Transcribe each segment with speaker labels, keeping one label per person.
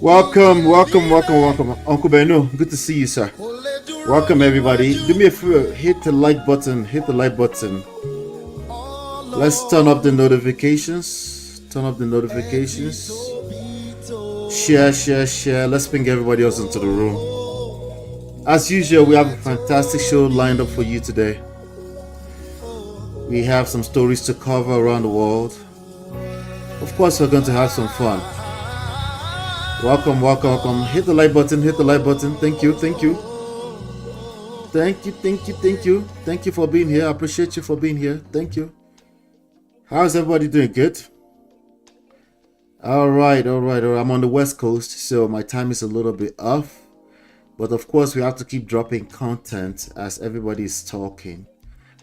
Speaker 1: Welcome. Uncle Beno, good to see you, sir. Welcome, everybody. Do me a favor, hit the like button. Let's turn up the notifications. Share. Let's bring everybody else into the room. As usual, we have a fantastic show lined up for you today. We have some stories to cover around the world. Of course, we're going to have some fun. Welcome. Hit the like button. Thank you. Thank you for being here. I appreciate you for being here. Thank you. How's everybody doing? Good? All right. I'm on the West Coast, so my time is a little bit off. But of course, we have to keep dropping content as everybody is talking.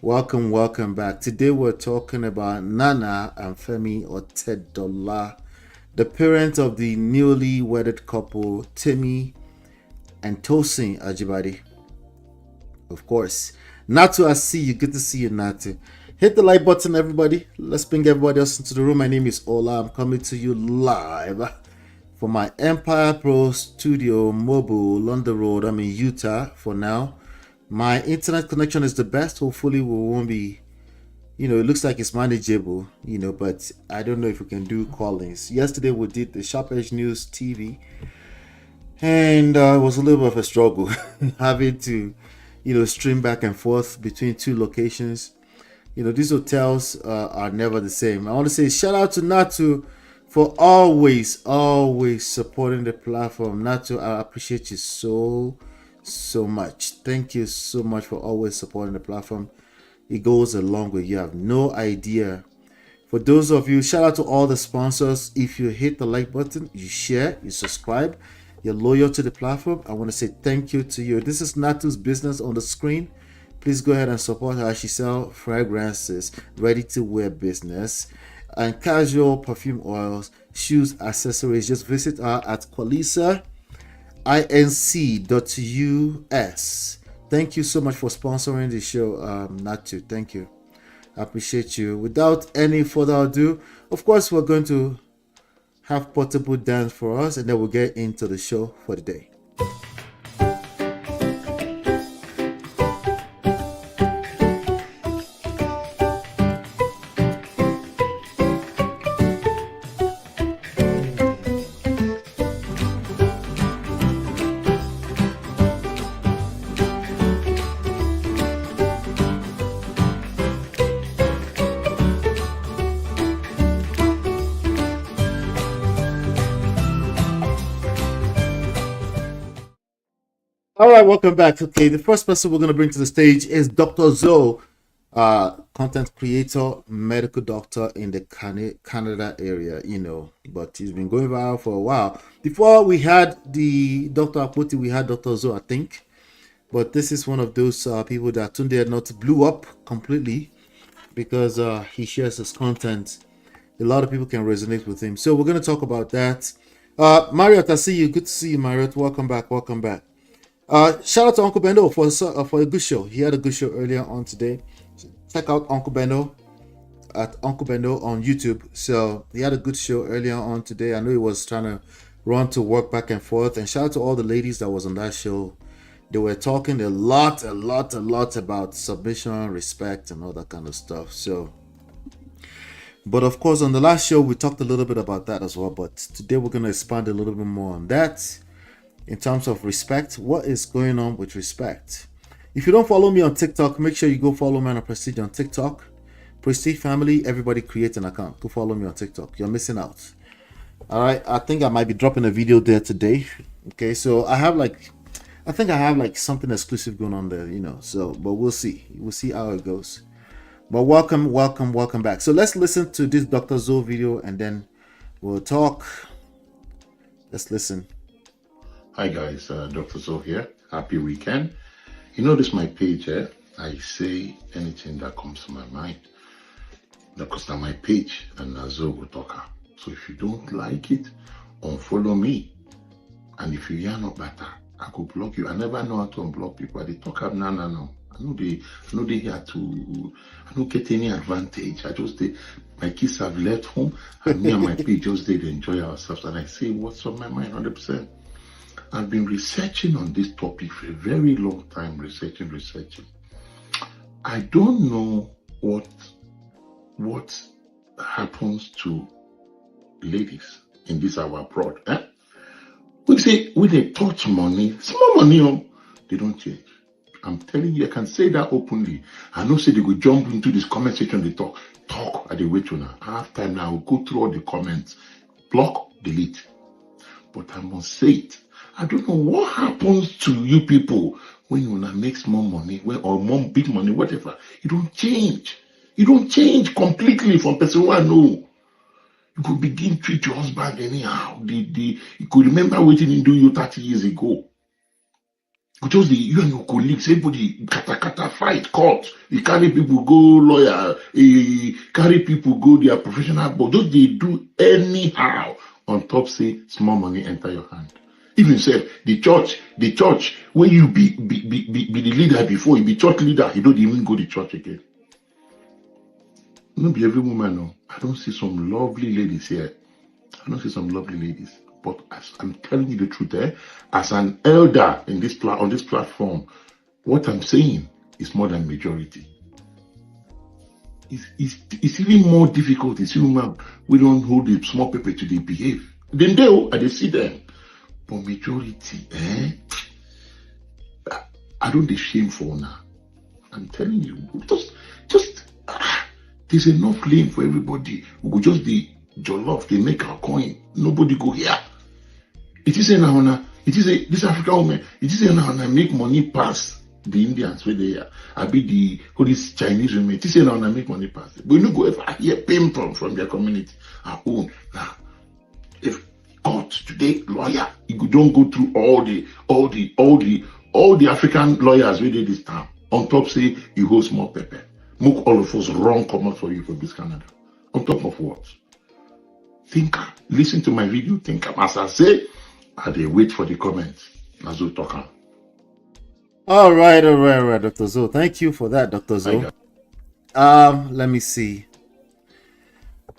Speaker 1: Welcome back. Today we're talking about Nana and Femi Otedola, the parents of the newly wedded couple Temi and Tosin Ajibade. Of course, Natu, I see you. Good to see you, Natu. Hit the like button, everybody. Let's bring everybody else into the room. My name is Ola. I'm coming to you live from my Empire Pro Studio, Mobile, London Road. I'm in Utah for now. My internet connection is the best. Hopefully, we won't be, it looks like it's manageable, but I don't know if we can do callings. Yesterday, we did the Sharp Edge News TV, and it was a little bit of a struggle having to, stream back and forth between two locations. These hotels are never the same. I want to say shout out to Natu for always supporting the platform. Natu, I appreciate you so much. Thank you so much for always supporting the platform. It goes a long way. You have no idea. For those of you, shout out to all the sponsors. If you hit the like button, you share, you subscribe, you're loyal to the platform, I want to say thank you to you. This is Natu's business on the screen. Please go ahead and support her. She sells fragrances, ready-to-wear business, and casual perfume oils, shoes, accessories. Just visit her at qualisainc.us. Thank you so much for sponsoring the show, Natu. Thank you. I appreciate you. Without any further ado, of course, we're going to have portable dance for us, and then we'll get into the show for the day. All right, welcome back. Okay, the first person we're going to bring to the stage is Dr. Zoe, content creator, medical doctor in the Canada area, but he's been going viral for a while. Before we had the Dr. Apoti, we had Dr. Zoe, I think, but this is one of those people that Tunde not blew up completely because he shares his content. A lot of people can resonate with him. So we're going to talk about that. Marriott, I see you. Good to see you, Marriott. Welcome back. Shout out to Uncle Beno for a good show. He had a good show earlier on today. Check out Uncle Beno at Uncle Beno on YouTube. So he had a good show earlier on today. I know he was trying to run to work back and forth. And shout out to all the ladies that was on that show. They were talking a lot about submission, respect, and all that kind of stuff. So, but of course, on the last show we talked a little bit about that as well. But today we're going to expand a little bit more on that. In terms of respect, what is going on with respect? If you don't follow me on TikTok, make sure you go follow me on Prestige on TikTok. Prestige family, everybody create an account. Go follow me on TikTok. You're missing out. All right, I think I might be dropping a video there today. Okay, so I have something exclusive going on there, So, but we'll see. We'll see how it goes. But welcome back. So let's listen to this Dr. Zoe video and then we'll talk. Let's listen.
Speaker 2: Hi guys, Dr. Zoe here. Happy weekend. This my page here. I say anything that comes to my mind. Because now my page and Zoe will talk. So if you don't like it, unfollow me. And if you are not better, I could block you. I never know how to unblock people. They talk up no. I know they here to, I don't get any advantage. I just did. My kids have left home, and me and my page just did enjoy ourselves. And I say, what's on my mind, 100%. I've been researching on this topic for a very long time, researching. I don't know what happens to ladies in this our abroad. We say when they touch money, small money, they don't change. I'm telling you, I can say that openly. I know say they go jump into this comment section, they talk at the way to now. I have time now, I'll go through all the comments, block, delete. But I must say it. I don't know what happens to you people when you wanna make small money, or more big money, whatever. You don't change. You don't change completely from person who I know. You could begin to treat your husband anyhow. You could remember what he didn't do you 30 years ago. Just you and your colleagues, everybody kata fight, court. You carry people go lawyer, carry people go their professional, but don't they do anyhow on top say small money enter your hand. Even said the church, when you be the leader before, you be church leader, you don't even go to church again. Not be every woman, no. I don't see some lovely ladies here. I don't see some lovely ladies. But as I'm telling you the truth, as an elder in on this platform, what I'm saying is more than majority. It's even more difficult. It's human. We don't hold the small people to they behave. Then they see them. But majority, I don't be shameful now. I'm telling you, just there's enough lane for everybody. We go just the jollof, they make our coin. Nobody go here. It is now, this African woman, it is now make money pass the Indians where they are. I be all these Chinese women, it is now make money pass. But you don't go ever hear pain from their community. Our own. Now, if court today, lawyer, you don't go through all the African lawyers where they this time. On top say you hold small pepper. Make all of us wrong come out for you for this Canada. On top of what? Thinker. Listen to my video, thinker. As I say, I dey wait for the comments. Nazo talker.
Speaker 1: All right, Dr. Zo. Thank you for that, Dr. Zo. Let me see.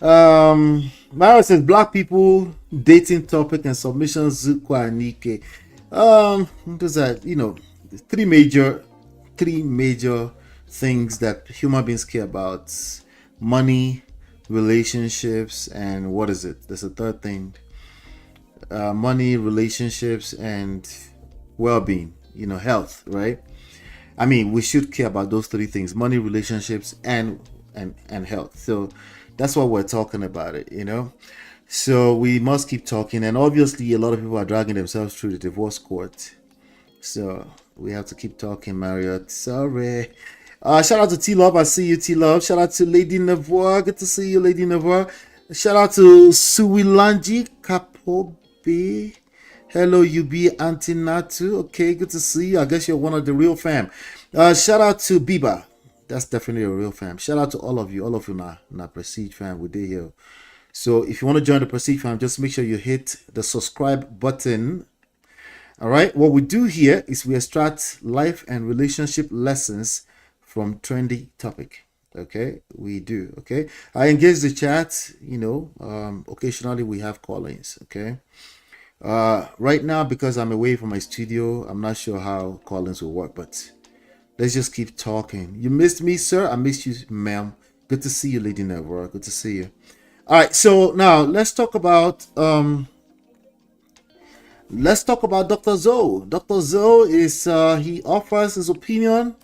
Speaker 1: Mara says black people dating topic and submissions Zukwa Nike. There's three major things that human beings care about: money, relationships, and what is it? There's a third thing. Money, relationships, and well-being, health, right? I mean, we should care about those three things: money, relationships, and health. So that's what we're talking about it, so we must keep talking. And obviously a lot of people are dragging themselves through the divorce court, so we have to keep talking. Marriott, sorry. Shout out to T-Love. I see you, T-Love. Shout out to Lady Navarre. Good to see you, Lady Navarre. Shout out to Suwilanji Kapobe. Hello, UB Antinatu. Okay, good to see you. I guess you're one of the real fam. Shout out to Biba. That's definitely a real fam. Shout out to all of you na Prestige fam. We did here. So if you want to join the Prestige fam, just make sure you hit the subscribe button. All right. What we do here is we extract life and relationship lessons from trendy topic. Okay, we do. Okay, I engage the chat. Occasionally we have call-ins. Okay, right now because I'm away from my studio, I'm not sure how call-ins will work, but let's just keep talking. You missed me, sir. I missed you, ma'am. Good to see you, Lady Navarre. Good to see you. All right, so now let's talk about Dr. Zo. Dr. Zo is he offers his opinion,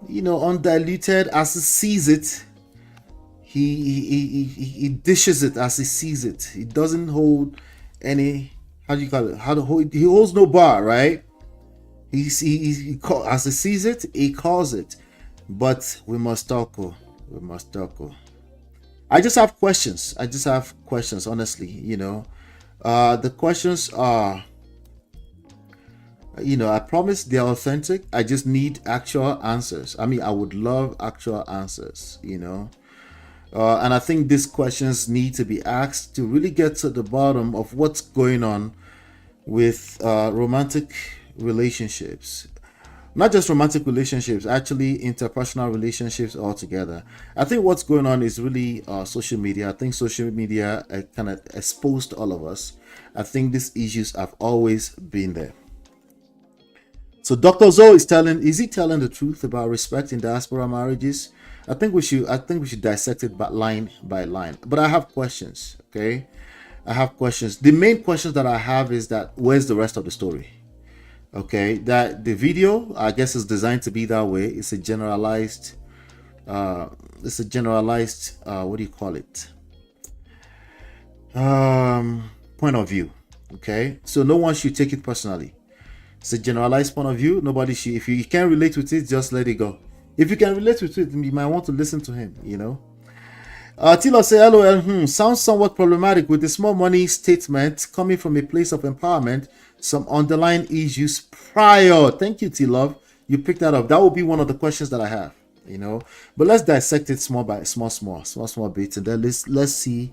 Speaker 1: undiluted as he sees it. He dishes it as he sees it. He doesn't hold any, he holds no bar, right? He as he sees it, he calls it. But we must talk. I just have questions. Honestly, the questions are, I promise they're authentic. I just need actual answers. I mean, I would love actual answers, and I think these questions need to be asked to really get to the bottom of what's going on with romantic relationships. Not just romantic relationships, actually interpersonal relationships altogether. I think what's going on is really social media. I think social media kind of exposed all of us. I think these issues have always been there. So Dr. Zoe is he telling the truth about respect in diaspora marriages? I think we should dissect it line by line. But I have questions, okay? I have questions. The main questions that I have is that where's the rest of the story? Okay, that the video I guess is designed to be that way. It's a generalized what do you call it? Point of view. Okay, so no one should take it personally. It's a generalized point of view. Nobody should. If you can't relate with it, just let it go. If you can relate with it, you might want to listen to him. Tilo say, LOL, sounds somewhat problematic with the small money statement coming from a place of empowerment, some underlying issues prior. Thank you, T-Love. You picked that up. That will be one of the questions that I have, But let's dissect it small bits, and then let's see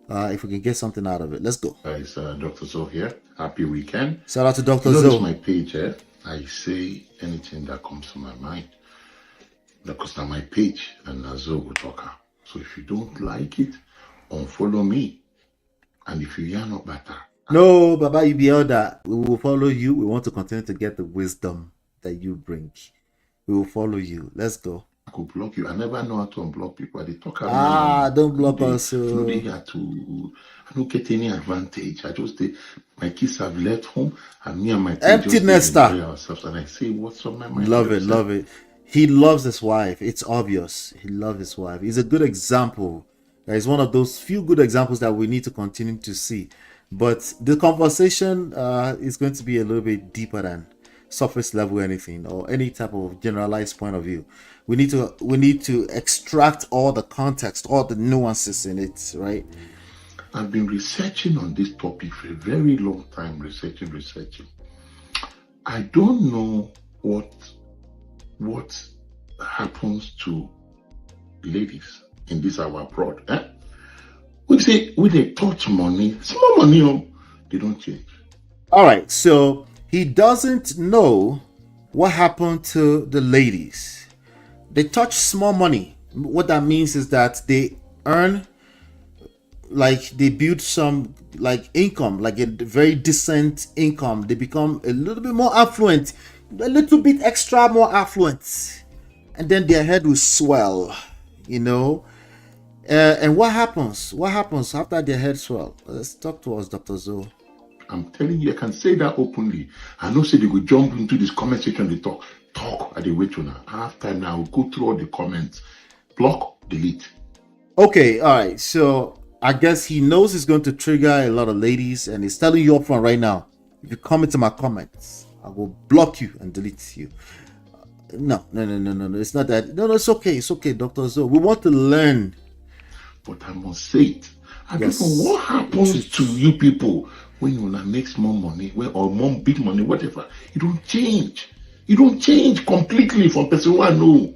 Speaker 1: if we can get something out of it. Let's go.
Speaker 2: Guys, Dr. Zoe here. Happy weekend.
Speaker 1: Shout out to Dr.
Speaker 2: Zoe.
Speaker 1: Zoe.
Speaker 2: My page, I say anything that comes to my mind. Because now my page and Zoe will talk. So if you don't like it, unfollow me. And if you are not better.
Speaker 1: No, Baba, you be elder. We will follow you. We want to continue to get the wisdom that you bring. We will follow you. Let's go.
Speaker 2: I could block you. I never know how to unblock people. They talk
Speaker 1: about don't block us.
Speaker 2: I don't get any advantage. My kids have left home, and me and my kids
Speaker 1: empty nester.
Speaker 2: Ourselves, and I say, what's on my mind?
Speaker 1: Love it. He loves his wife. It's obvious. He loves his wife. He's a good example. He's one of those few good examples that we need to continue to see. But the conversation is going to be a little bit deeper than surface level anything or any type of generalized point of view. We need to extract all the context, all the nuances in it, right?
Speaker 2: I've been researching on this topic for a very long time, researching. I don't know what happens to ladies in this our abroad. We say when they touch money, small money, they don't change.
Speaker 1: All right, so he doesn't know what happened to the ladies. They touch small money. What that means is that they earn, like they build some like income, like a very decent income. They become a little bit more affluent, a little bit extra more affluent, and then their head will swell, and what happens after their head swell? Let's talk to us, Dr. Zoe.
Speaker 2: I'm telling you, I can say that openly. I know say they will jump into this comment section, they talk at the way to now. After now, go through all the comments, block, delete.
Speaker 1: Okay, all right, so I guess he knows he's going to trigger a lot of ladies, and he's telling you up front right now, if you come into my comments, I will block you and delete you. No, it's not that. No, it's okay, Dr. Zoe. We want to learn.
Speaker 2: But I must say it. I don't know what happens to you people when you make small money, or more big money, whatever. You don't change. You don't change completely from person who I know.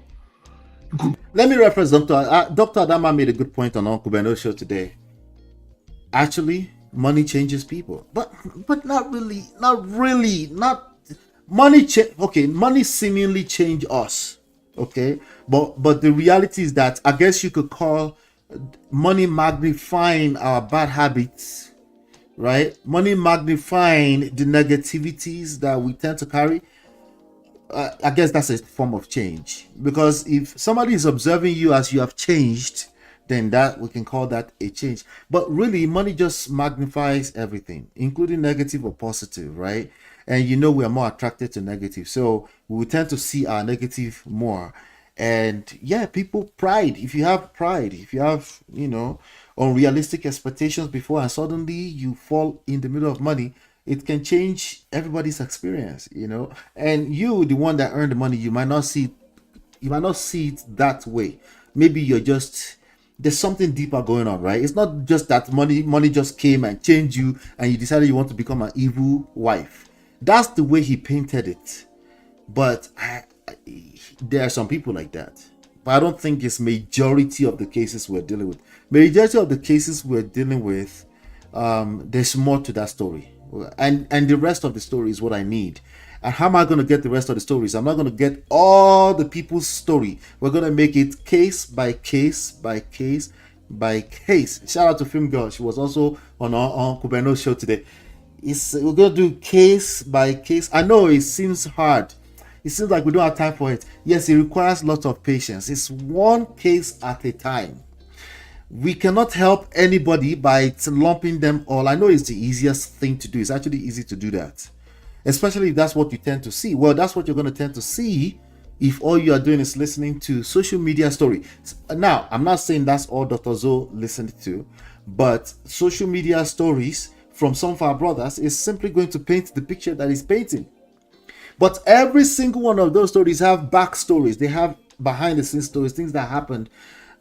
Speaker 1: Let me reference Dr. Adama made a good point on Uncle Beno's show today. Actually, money changes people, but not really. Money seemingly change us. Okay, but the reality is that I guess you could call money magnifying our bad habits, right? Money magnifying the negativities that we tend to carry. I guess that's a form of change, because if somebody is observing you as you have changed, then that we can call that a change. But really, money just magnifies everything, including negative or positive, right? And we are more attracted to negative, so we tend to see our negative more. And people pride. If you have unrealistic expectations before, and suddenly you fall in the middle of money, it can change everybody's experience, and you, the one that earned the money, you might not see it that way. Maybe there's something deeper going on, right? It's not just that money just came and changed you and you decided you want to become an evil wife. That's the way he painted it. But there are some people like that. But I don't think it's majority of the cases we're dealing with. Majority of the cases we're dealing with, there's more to that story. And the rest of the story is what I need. And how am I going to get the rest of the stories? I'm not going to get all the people's story. We're going to make it case by case by case by case. Shout out to Film Girl. She was also on our Kubeno's show today. We're going to do case by case. I know it seems hard. It seems like we don't have time for it. Yes, it requires lots of patience. It's one case at a time. We cannot help anybody by lumping them all. I know it's the easiest thing to do. It's actually easy to do that. Especially if that's what you tend to see. Well, that's what you're going to tend to see if all you are doing is listening to social media story. Now, I'm not saying that's all Dr. Zoe listened to, but social media stories from some of our brothers is simply going to paint the picture that he's painting. But every single one of those stories have backstories. They have behind the scenes stories, things that happened,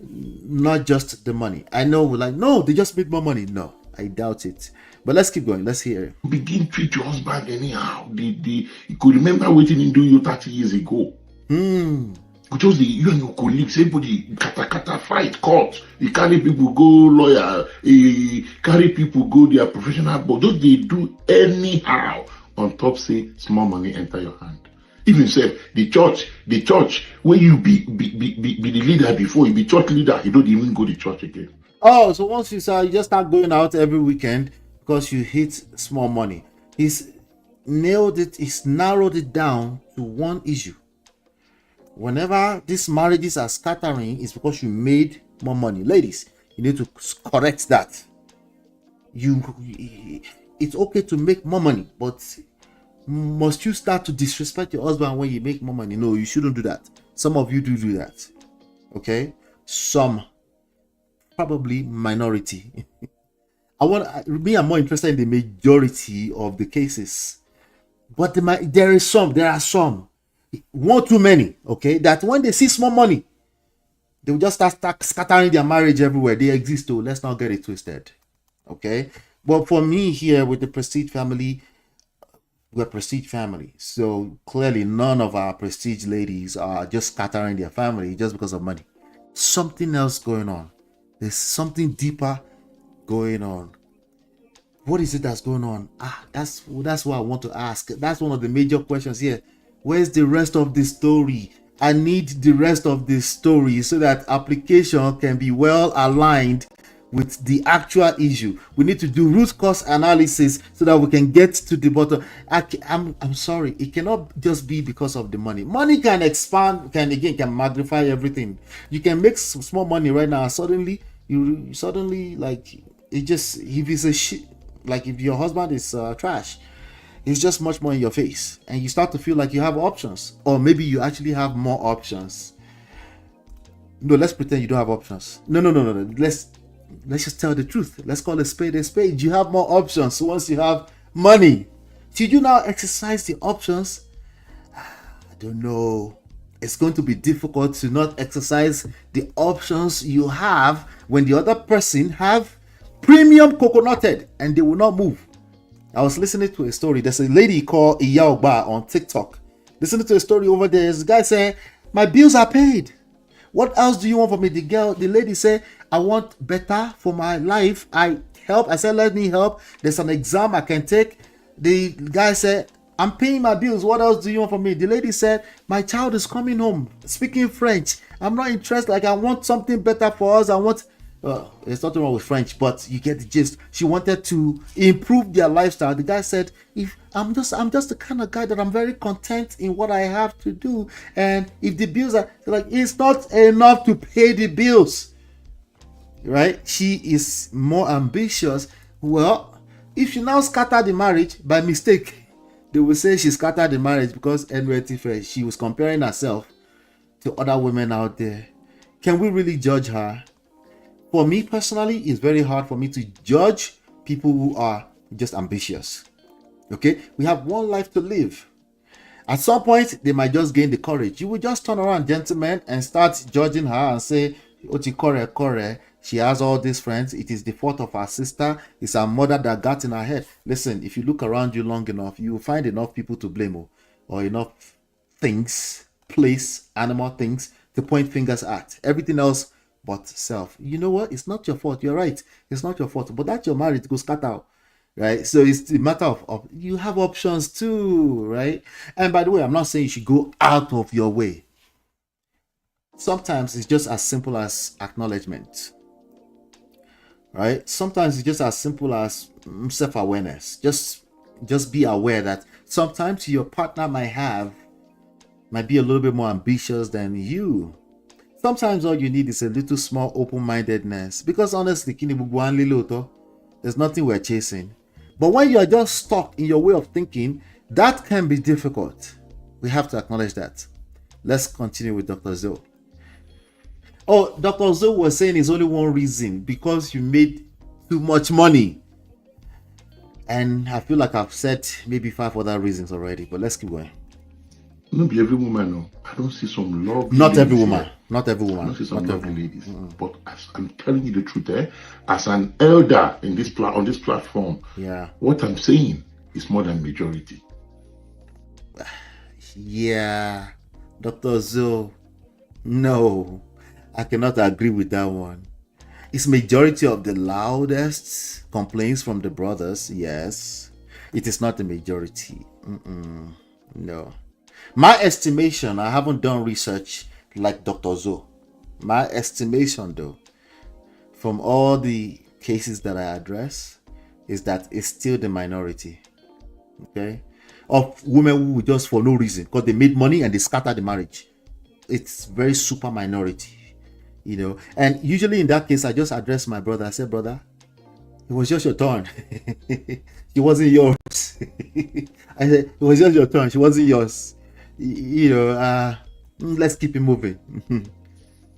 Speaker 1: not just the money. I know we're like, no, they just made more money. No, I doubt it. But let's keep going. Let's hear it.
Speaker 2: Begin treat your husband anyhow. You could remember what he didn't do you 30 years ago. Because you and your colleagues, everybody kata fight, court. You carry people go lawyer, you carry people go their professional, but don't they do anyhow on top say small money enter your hand. Even say the church where you be the leader before you be church leader, you don't even go to church again.
Speaker 1: Oh, so once you just start going out every weekend because you hit small money. He's narrowed it down to one issue. Whenever these marriages are scattering, it's because you made more money. Ladies, you need to correct that. It's okay to make more money, but must you start to disrespect your husband when you make more money? No, you shouldn't do that. Some of you do that. Okay? Some, probably minority. I'm more interested in the majority of the cases. But there are some, one too many, okay, that when they see small money, they will just start scattering their marriage everywhere. They exist too. Let's not get it twisted. Okay? But for me here with the Prestige family, we're a Prestige family. So clearly none of our Prestige ladies are just scattering their family just because of money. Something else going on. There's something deeper going on. What is it that's going on? That's what I want to ask. That's one of the major questions here. Where's the rest of the story? I need the rest of the story so that application can be well aligned with the actual issue. We need to do root cause analysis so that we can get to the bottom. I'm sorry, it cannot just be because of the money. Money can expand, can magnify everything. You can make small money right now. Suddenly like it just, if it's a shit, like if your husband is trash, it's just much more in your face, and you start to feel like you have options, or maybe you actually have more options. No, let's pretend you don't have options. No. Let's just tell the truth. Let's call a spade a spade. You have more options once you have money. Should you now exercise the options? I don't know. It's going to be difficult to not exercise the options you have when the other person have premium coconuted and they will not move. I was listening to a story. There's a lady called Iyaoba on TikTok. Listening to a story over there. There's a guy saying, my bills are paid. What else do you want from me? The lady said, I want better for my life. I said, let me help. There's an exam I can take. The guy said, I'm paying my bills. What else do you want from me? The lady said, my child is coming home speaking French. I'm not interested. Like, I want something better for us. There's nothing wrong with French, but you get the gist. She wanted to improve their lifestyle. The guy said, if I'm just the kind of guy that I'm very content in what I have to do. And if the bills are like, it's not enough to pay the bills, right? She is more ambitious. Well, if she now scatter the marriage by mistake, they will say she scattered the marriage because she was comparing herself to other women out there. Can we really judge her? For me personally, it's very hard for me to judge people who are just ambitious. Okay? We have one life to live. At some point, they might just gain the courage. You will just turn around, gentlemen, and start judging her and say, Oti Kore, she has all these friends. It is the fault of her sister. It's her mother that got in her head. Listen, if you look around you long enough, you will find enough people to blame or enough things, place, animal things to point fingers at. Everything else but self. You know what? It's not your fault. You're right. It's not your fault. But that's your marriage. Go scatter. right? So it's a matter of you have options too, right? And by the way, I'm not saying you should go out of your way. Sometimes it's just as simple as acknowledgement, right? Sometimes it's just as simple as self-awareness. Just be aware that sometimes your partner might be a little bit more ambitious than you. Sometimes all you need is a little small open-mindedness, because honestly, there's nothing we're chasing. But when you are just stuck in your way of thinking, that can be difficult. We have to acknowledge that. Let's continue with Dr. Zoe. Oh, Dr. Zoe was saying it's only one reason, because you made too much money. And I feel like I've said maybe 5 other reasons already, but let's keep going.
Speaker 2: Not be every woman, no. I don't see some lovely
Speaker 1: Not every
Speaker 2: ladies
Speaker 1: woman.
Speaker 2: here.
Speaker 1: Not every
Speaker 2: I
Speaker 1: woman.
Speaker 2: don't see some
Speaker 1: Not
Speaker 2: lovely
Speaker 1: every
Speaker 2: ladies. But as I'm telling you the truth, as an elder in this on this platform,
Speaker 1: Yeah.
Speaker 2: what I'm saying is more than majority.
Speaker 1: Yeah. Dr. Zoe. No. I cannot agree with that one. It's majority of the loudest complaints from the brothers, yes. It is not the majority. No. My estimation, I haven't done research like Dr. Zoe. My estimation, though, from all the cases that I address, is that it's still the minority. Okay? Of women who just for no reason, because they made money and they scattered the marriage. It's very super minority. And usually in that case, I just address my brother. I said, brother, it was just your turn. It wasn't yours. I said, it was just your turn. She wasn't yours. Let's keep it moving.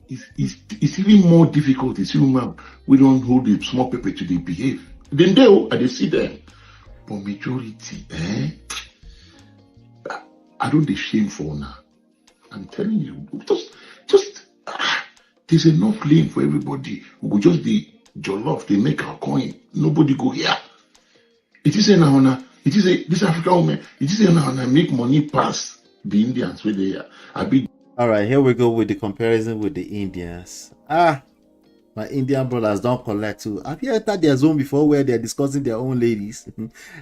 Speaker 2: It's even more difficult. It's even we don't hold the small people to they behave. Then they see them. But majority, I don't be shameful now. I'm telling you, just there's enough lane for everybody. We go just the jollof, they make our coin. Nobody go here. It is now. It is this African woman. It is now make money pass the Indians where they are.
Speaker 1: All right, here we go with the comparison with the Indians. My Indian brothers don't collect too. Have you entered their zone before where they're discussing their own ladies?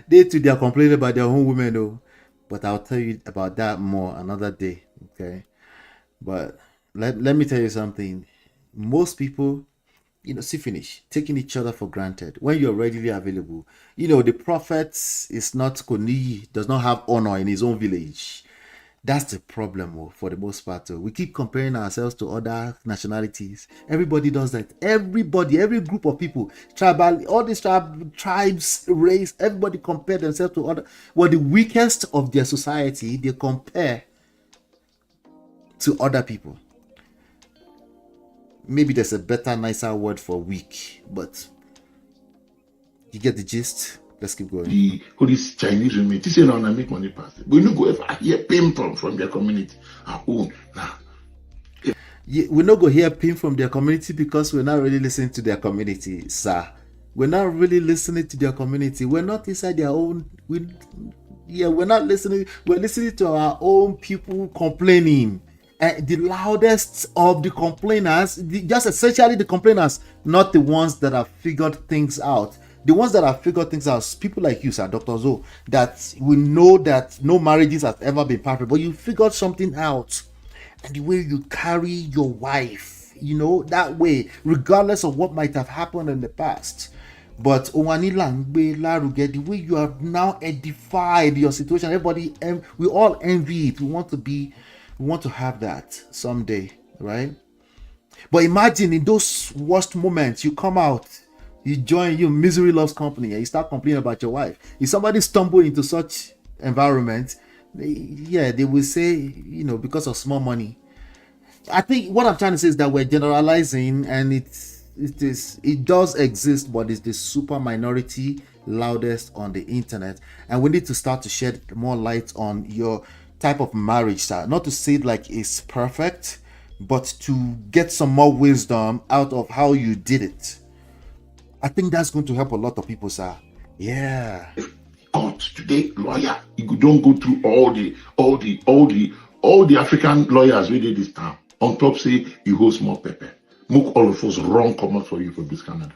Speaker 1: They too, they're complaining about their own women though. But I'll tell you about that more another day. Okay. But let me tell you something. Most people, see finish, taking each other for granted. When you're readily available, the prophet is not Koni, does not have honor in his own village. That's the problem for the most part. We keep comparing ourselves to other nationalities. Everybody does that. Everybody, every group of people, tribal, all these tribes, race, everybody compare themselves to other. Well, the weakest of their society, they compare to other people. Maybe there's a better, nicer word for weak, but you get the gist. Let's keep going.
Speaker 2: All these Chinese women, this is now make money pass. We don't go ever hear pain from their community. Our own now.
Speaker 1: We're not going to hear pain from their community because we're not really listening to their community, sir. We're not really listening to their community. We're not inside their own. We're not listening. We're listening to our own people complaining. The loudest of the complainers, just essentially the complainers, not the ones that have figured things out. The ones that have figured things out, people like you, sir, Dr. Zoe, that we know that no marriages have ever been perfect, but you figured something out. And the way you carry your wife, that way, regardless of what might have happened in the past. But the way you have now edified your situation, everybody, we all envy it. We want to have that someday, right? But imagine in those worst moments, you come out, you join your misery loves company, and you start complaining about your wife. If somebody stumble into such environment, they will say, because of small money. I think what I'm trying to say is that we're generalizing, and it does exist, but it's the super minority, loudest on the internet, and we need to start to shed more light on your type of marriage, sir. Not to say it like it's perfect, but to get some more wisdom out of how you did it. I think that's going to help a lot of people, sir. Yeah.
Speaker 2: Court today, lawyer, you don't go through all the African lawyers we did this time. On top, say you hold small pepper. Make all of us wrong comment for you for this Canada.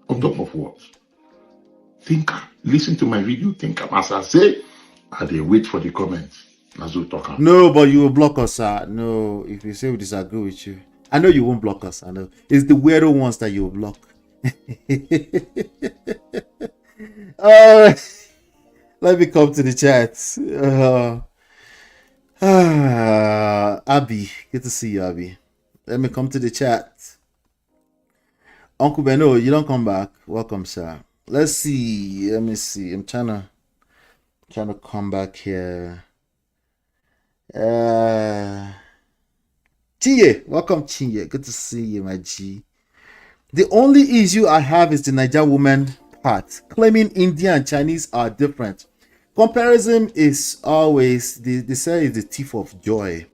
Speaker 2: On top of what? Think, listen to my video, think. As I say, I dey wait for the comments. Nazo talk am.
Speaker 1: No, but you will block us, sir. No, if you say we disagree with you, I know you won't block us. I know it's the weirdo ones that you will block. Let me come to the chat. Abby, good to see you, Abby. Let me come to the chat. Uncle Beno, you don't come back. Welcome, sir. Let's see. Let me see. I'm trying to come back here. Chiye, welcome, Chiye. Good to see you, my G. The only issue I have is the Niger woman part, claiming Indian and Chinese are different. Comparison is always, they say, is the thief of joy.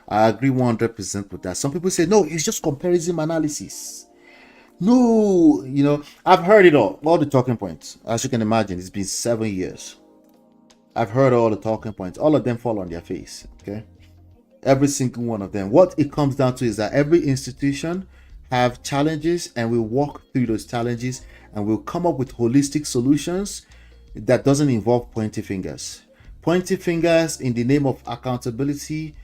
Speaker 1: I agree 100% with that. Some people say, no, it's just comparison analysis. No, I've heard it all the talking points. As you can imagine, it's been 7 years. I've heard all the talking points. All of them fall on their face, okay? Every single one of them. What it comes down to is that every institution have challenges, and we walk through those challenges, and we'll come up with holistic solutions that doesn't involve pointy fingers. Pointy fingers in the name of accountability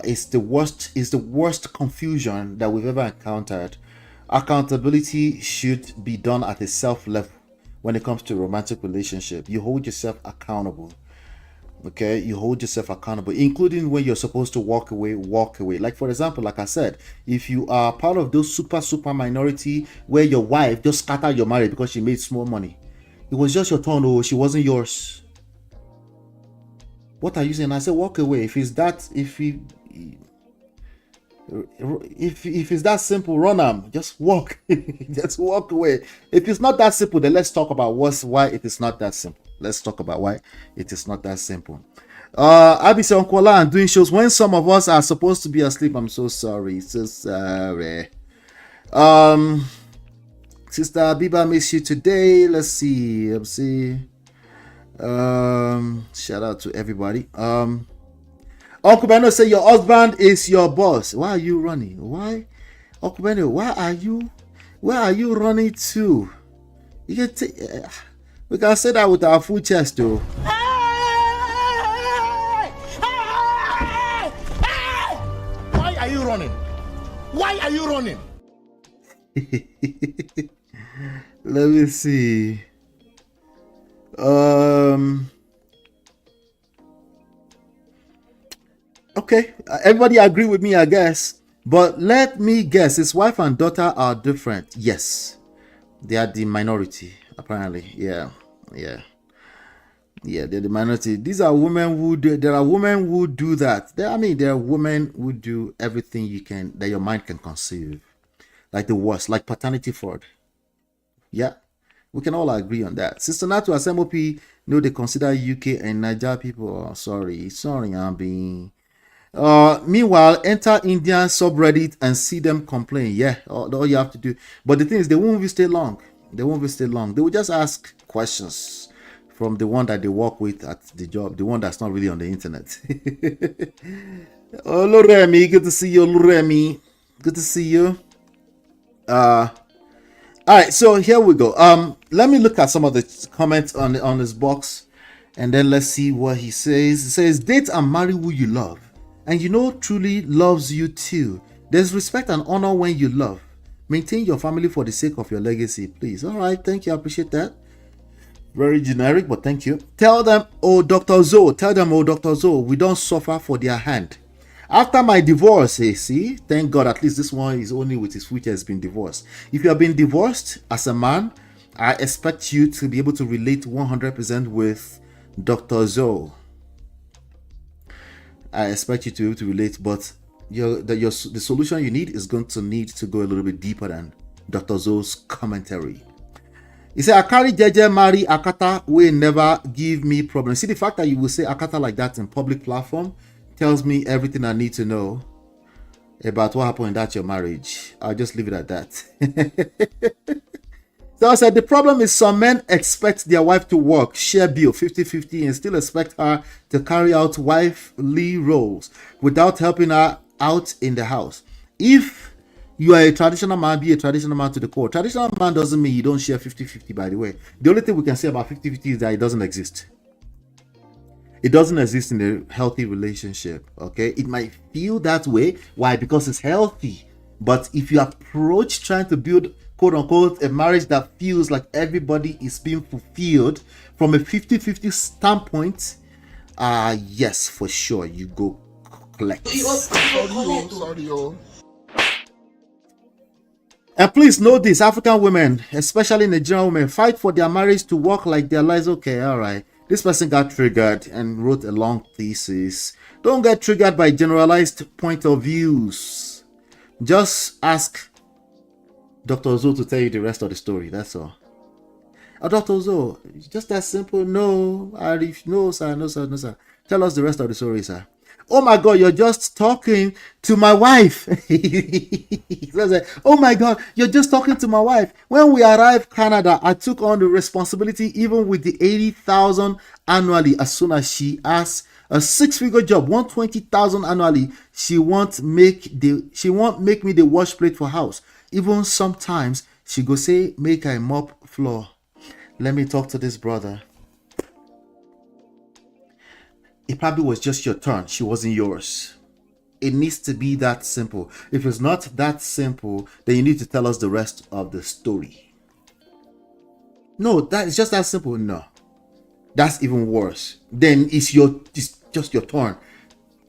Speaker 1: is the worst confusion that we've ever encountered. Accountability should be done at a self level. When it comes to a romantic relationship, you hold yourself accountable. Okay, you hold yourself accountable, including when you're supposed to walk away. Like, for example, like I said, if you are part of those super minority where your wife just scattered your marriage because she made small money, it was just your turn. Oh, she wasn't yours. What are you saying? I said walk away. If it's that simple, run them. Just walk. Just walk away. If it's not that simple, then let's talk about why it is not that simple. Let's talk about why it is not that simple. Abi said, Uncle Ola, I'm doing shows when some of us are supposed to be asleep. I'm so sorry. So sorry. Sister Abiba miss you today. Let's see. Shout out to everybody. Uncle Beno say your husband is your boss. Why are you running? Why? Uncle Beno, where are you running to? You can take we can say that with our full chest though.
Speaker 3: Why are you running? Why are you running?
Speaker 1: Let me see. Okay, everybody agree with me, I guess. But let me guess, his wife and daughter are different. Yes, they are the minority, apparently. Yeah, they're the minority. These are women who do. There are women who do that. There are women who do everything that your mind can conceive, like the worst, like paternity fraud. Yeah, we can all agree on that. Sister Natu as MOP, they consider UK and Niger people. Oh, sorry, I'm being. Meanwhile, enter Indian subreddit and see them complain. Yeah, all you have to do. But the thing is, they won't stay long. They will just ask questions from the one that they work with at the job, the one that's not really on the internet. Oh, Loremi, good to see you, Loremi. Good to see you. All right, so here we go. Let me look at some of the comments on this box, and then let's see what he says. He says, date and marry who you love, and truly loves you too. There's respect and honor when you love. Maintain your family for the sake of your legacy, please. All right, thank you. I appreciate that. Very generic, but thank you. Tell them, oh, Dr. Zoe, we don't suffer for their hand. After my divorce, see, thank God, at least this one is only with his future has been divorced. If you have been divorced as a man, I expect you to be able to relate 100% with Dr. Zoe. I expect you to be able to relate, but the solution you need is going to need to go a little bit deeper than Dr. Zoe's commentary. He said, I carry JJ marry Akata will never give me problems. See, the fact that you will say Akata like that in public platform tells me everything I need to know about what happened in that your marriage. I'll just leave it at that. So I said, the problem is some men expect their wife to work, share bill 50-50 and still expect her to carry out wifely roles without helping her out in the house. If You are a traditional man, be a traditional man to the core. Traditional man doesn't mean you don't share 50-50, by the way. The only thing we can say about 50-50 is that it doesn't exist. It doesn't exist in a healthy relationship, okay? It might feel that way. Why? Because it's healthy. But if you approach trying to build, quote unquote, a marriage that feels like everybody is being fulfilled from a 50-50 standpoint, yes, for sure, you go collect.
Speaker 3: Sorry, yo.
Speaker 1: And please know this, African women, especially Nigerian women, fight for their marriage to work like their lives. Okay, all right. This person got triggered and wrote a long thesis. Don't get triggered by generalized point of views. Just ask Dr. Ozo to tell you the rest of the story. That's all. Dr. Ozo, it's just that simple. No, no, sir, no, sir, no, sir. Tell us the rest of the story, sir. Oh my God, you're just talking to my wife. Oh my God, you're just talking to my wife. When we arrived Canada, I took on the responsibility, even with the 80,000 annually. As soon as she asked a 6-figure job, 120,000 annually, she won't make me the wash plate for house. Even sometimes she go say, make I mop floor. Let me talk to this brother. It probably was just your turn. She wasn't yours. It needs to be that simple. If it's not that simple, then you need to tell us the rest of the story. No, that is just that simple. No, that's even worse. Then it's just your turn.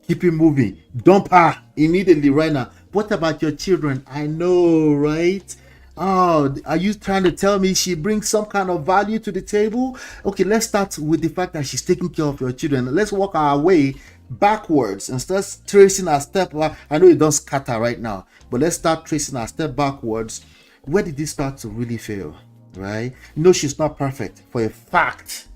Speaker 1: Keep it moving. Dump her immediately right now. What about your children? I know, right? Oh, are you trying to tell me she brings some kind of value to the table? Okay, let's start with the fact that she's taking care of your children. Let's walk our way backwards and start tracing our step. I know it does scatter right now, but let's start tracing our step backwards. Where did this start to really fail, right? You know she's not perfect for a fact.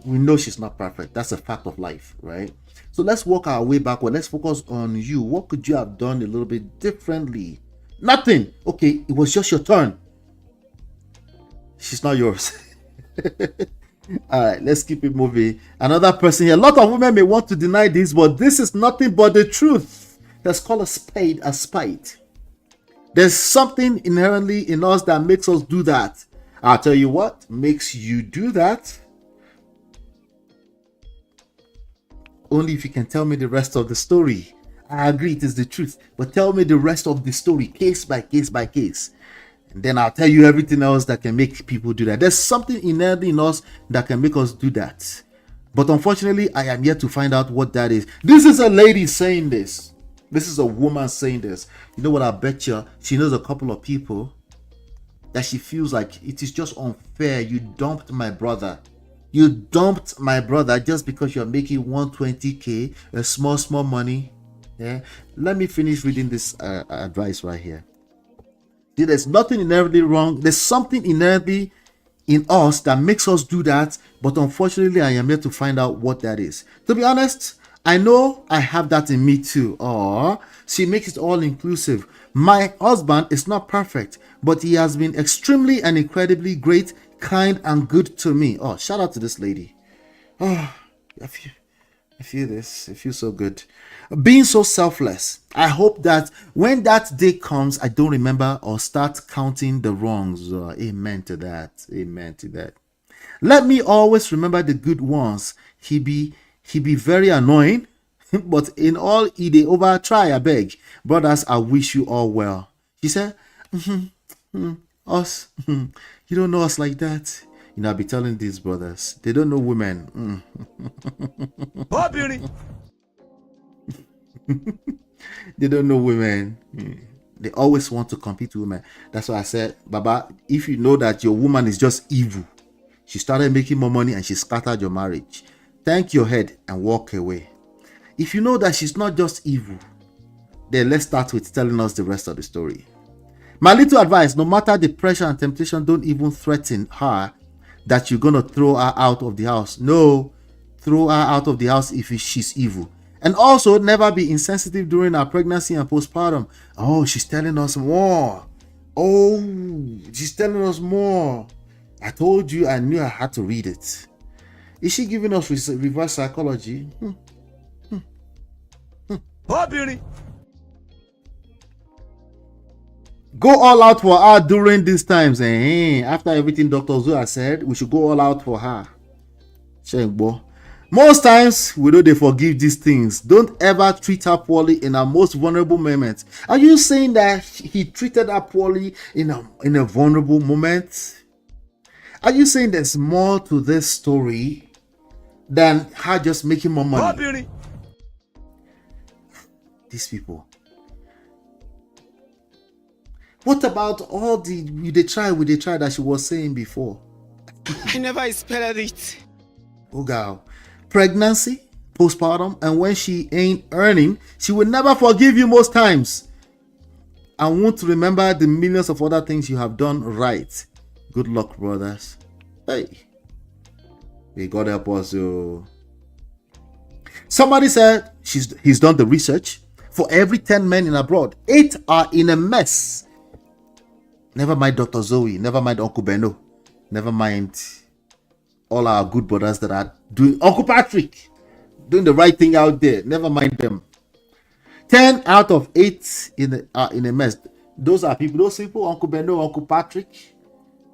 Speaker 1: We know she's not perfect. That's a fact of life, right? So let's walk our way backward. Let's focus on you. What could you have done a little bit differently? Nothing. Okay, it was just your turn. She's not yours. All right, let's keep it moving. Another person here. A lot of women may want to deny this, but this is nothing but the truth. Let's call a spade a spade. There's something inherently in us that makes us do that. I'll tell you what makes you do that. Only if you can tell me the rest of the story. I agree, it is the truth, but tell me the rest of the story, case by case by case. And then I'll tell you everything else that can make people do that. There's something inherently in us that can make us do that. But unfortunately, I am yet to find out what that is. This is a lady saying this. This is a woman saying this. You know what, I bet you she knows a couple of people that she feels like it is just unfair. You dumped my brother. You dumped my brother just because you're making 120K, a small money. Yeah, let me finish reading this advice right here. There's nothing inherently wrong. There's something inherently in us that makes us do that, but unfortunately, I am yet to find out what that is. To be honest, I know I have that in me too. She makes it all inclusive. My husband is not perfect, but he has been extremely and incredibly great, kind, and good to me. Oh, shout out to this lady. Oh, I feel this. It feels so good. Being so selfless. I hope that when that day comes, I don't remember or start counting the wrongs. Amen to that. Amen to that. Let me always remember the good ones. He be very annoying, but in all he dey over try. I beg, brothers, I wish you all well. She said, us, you don't know us like that. You know, I'll be telling these brothers, they don't know women. They don't know women. They always want to compete with women. That's why I said, Baba, if you know that your woman is just evil, she started making more money and she scattered your marriage, thank your head and walk away. If you know that she's not just evil, then let's start with telling us the rest of the story. My little advice, no matter the pressure and temptation, don't even threaten her that you're going to throw her out of the house. No, throw her out of the house if she's evil. And also, never be insensitive during our pregnancy and postpartum. Oh, she's telling us more. Oh, she's telling us more. I told you, I knew I had to read it. Is she giving us reverse psychology? Go all out for her during these times. After everything Dr. Zua said, we should go all out for her. Most times, we know they forgive these things. Don't ever treat her poorly in her most vulnerable moments. Are you saying that he treated her poorly in a vulnerable moment? Are you saying there's more to this story than her just making more money? These people. What about all the we try that she was saying before?
Speaker 4: I never expected it.
Speaker 1: Oh girl. Pregnancy, postpartum, and when she ain't earning, she will never forgive you most times. And won't remember the millions of other things you have done right. Good luck, brothers. Hey. May God help us. Somebody said he's done the research. For every 10 men in abroad, 8 are in a mess. Never mind Dr. Zoe. Never mind Uncle Beno. Never mind all our good brothers that are doing. Uncle Patrick doing the right thing out there. Never mind them. 10 out of 8 are in a mess. Those are people. Those people. Uncle Beno, Uncle Patrick,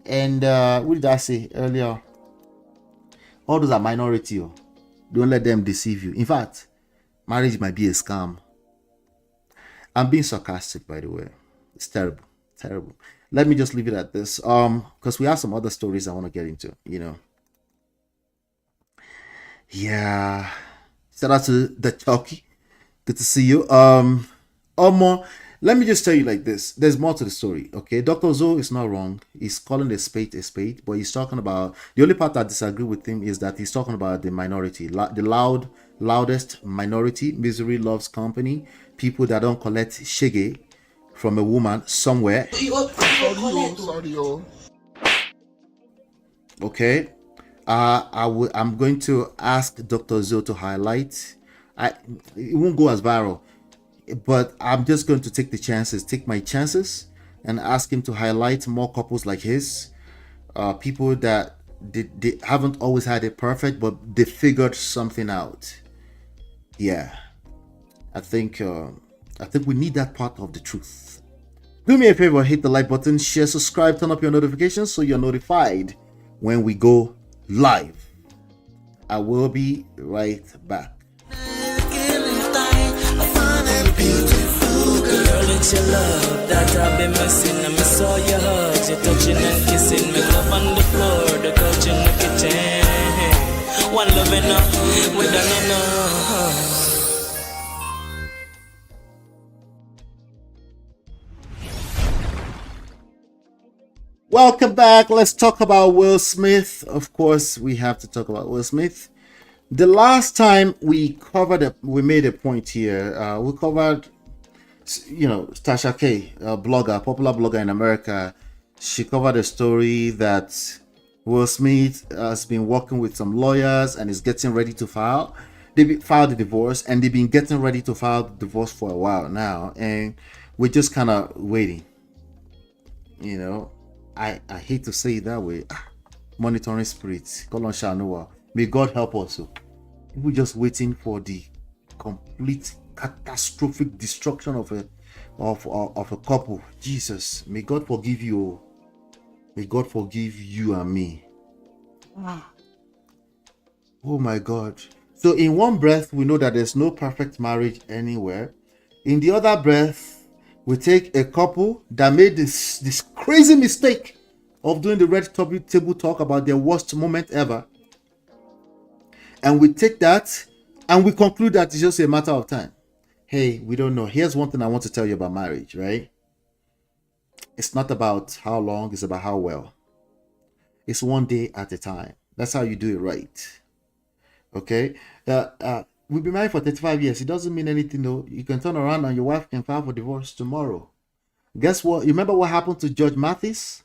Speaker 1: and what did I say earlier? All those are minority. Don't let them deceive you. In fact, marriage might be a scam. I'm being sarcastic, by the way. It's terrible. Terrible. Let me just leave it at this. Because we have some other stories I want to get into, Yeah. Shout out to the Chucky. Good to see you. Omo, let me just tell you like this. There's more to the story, okay? Dr. Zoe is not wrong. He's calling a spade, but he's talking about... The only part I disagree with him is that he's talking about the minority. The loudest minority. Misery loves company. People that don't collect shege from a woman somewhere. Okay. I'm going to ask Dr. Zoe to highlight. It won't go as viral, but I'm just going to take my chances, and ask him to highlight more couples like his, people that they haven't always had it perfect, but they figured something out. Yeah, I think we need that part of the truth. Do me a favor, hit the like button, share, subscribe, turn up your notifications so you're notified when we go live. I will be right back. It's your love that I've been missing. I miss all your hugs, your touching and kissing. Make love on the floor, the couch in the kitchen. One love enough, we done enough. Welcome back. Let's talk about Will Smith. Of course, we have to talk about Will Smith. The last time we made a point here. We covered, Tasha K, a popular blogger in America. She covered a story that Will Smith has been working with some lawyers and is getting ready to file. They filed the divorce, and they've been getting ready to file the divorce for a while now, and we're just kind of waiting. I hate to say it that way. Monitoring spirits. May God help us. We're just waiting for the complete catastrophic destruction of a couple. Jesus, may God forgive you. May God forgive you and me. Oh my God. So in one breath, we know that there's no perfect marriage anywhere. In the other breath, we take a couple that made this crazy mistake of doing the red table talk about their worst moment ever. And we take that and we conclude that it's just a matter of time. Hey, we don't know. Here's one thing I want to tell you about marriage, right? It's not about how long, it's about how well. It's one day at a time. That's how you do it right. Okay? We've been married for 35 years. It doesn't mean anything though. You can turn around and your wife can file for divorce tomorrow. Guess what? You remember what happened to Judge Mathis?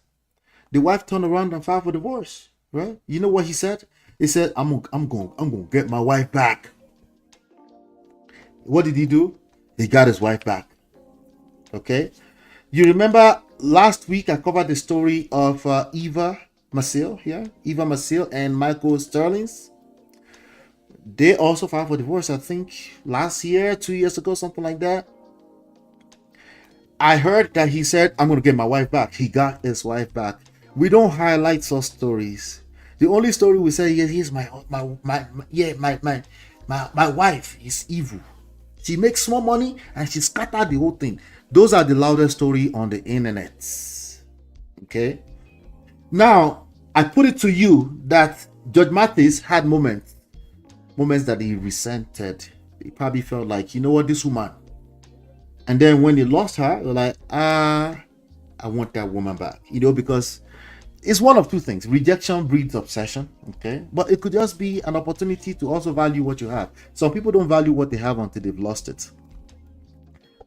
Speaker 1: The wife turned around and filed for divorce, right? You know what he said? He said, I'm gonna get my wife back. What did he do? He got his wife back. Okay? You remember last week I covered the story of Eva Masil here? Eva Masil and Michael Sterling's. They also filed for divorce, I think, last year, 2 years ago, something like that. I heard that he said, I'm going to get my wife back. He got his wife back. We don't highlight such stories. The only story we say, yes, he's my wife is evil. She makes small money and she scattered the whole thing. Those are the loudest story on the internet. Okay. Now, I put it to you that Judge Mathis had moments that he resented. He probably felt like, you know what, this woman. And then when he lost her, you're like, I want that woman back. You know, because it's one of two things. Rejection breeds obsession, okay? But it could just be an opportunity to also value what you have. Some people don't value what they have until they've lost it.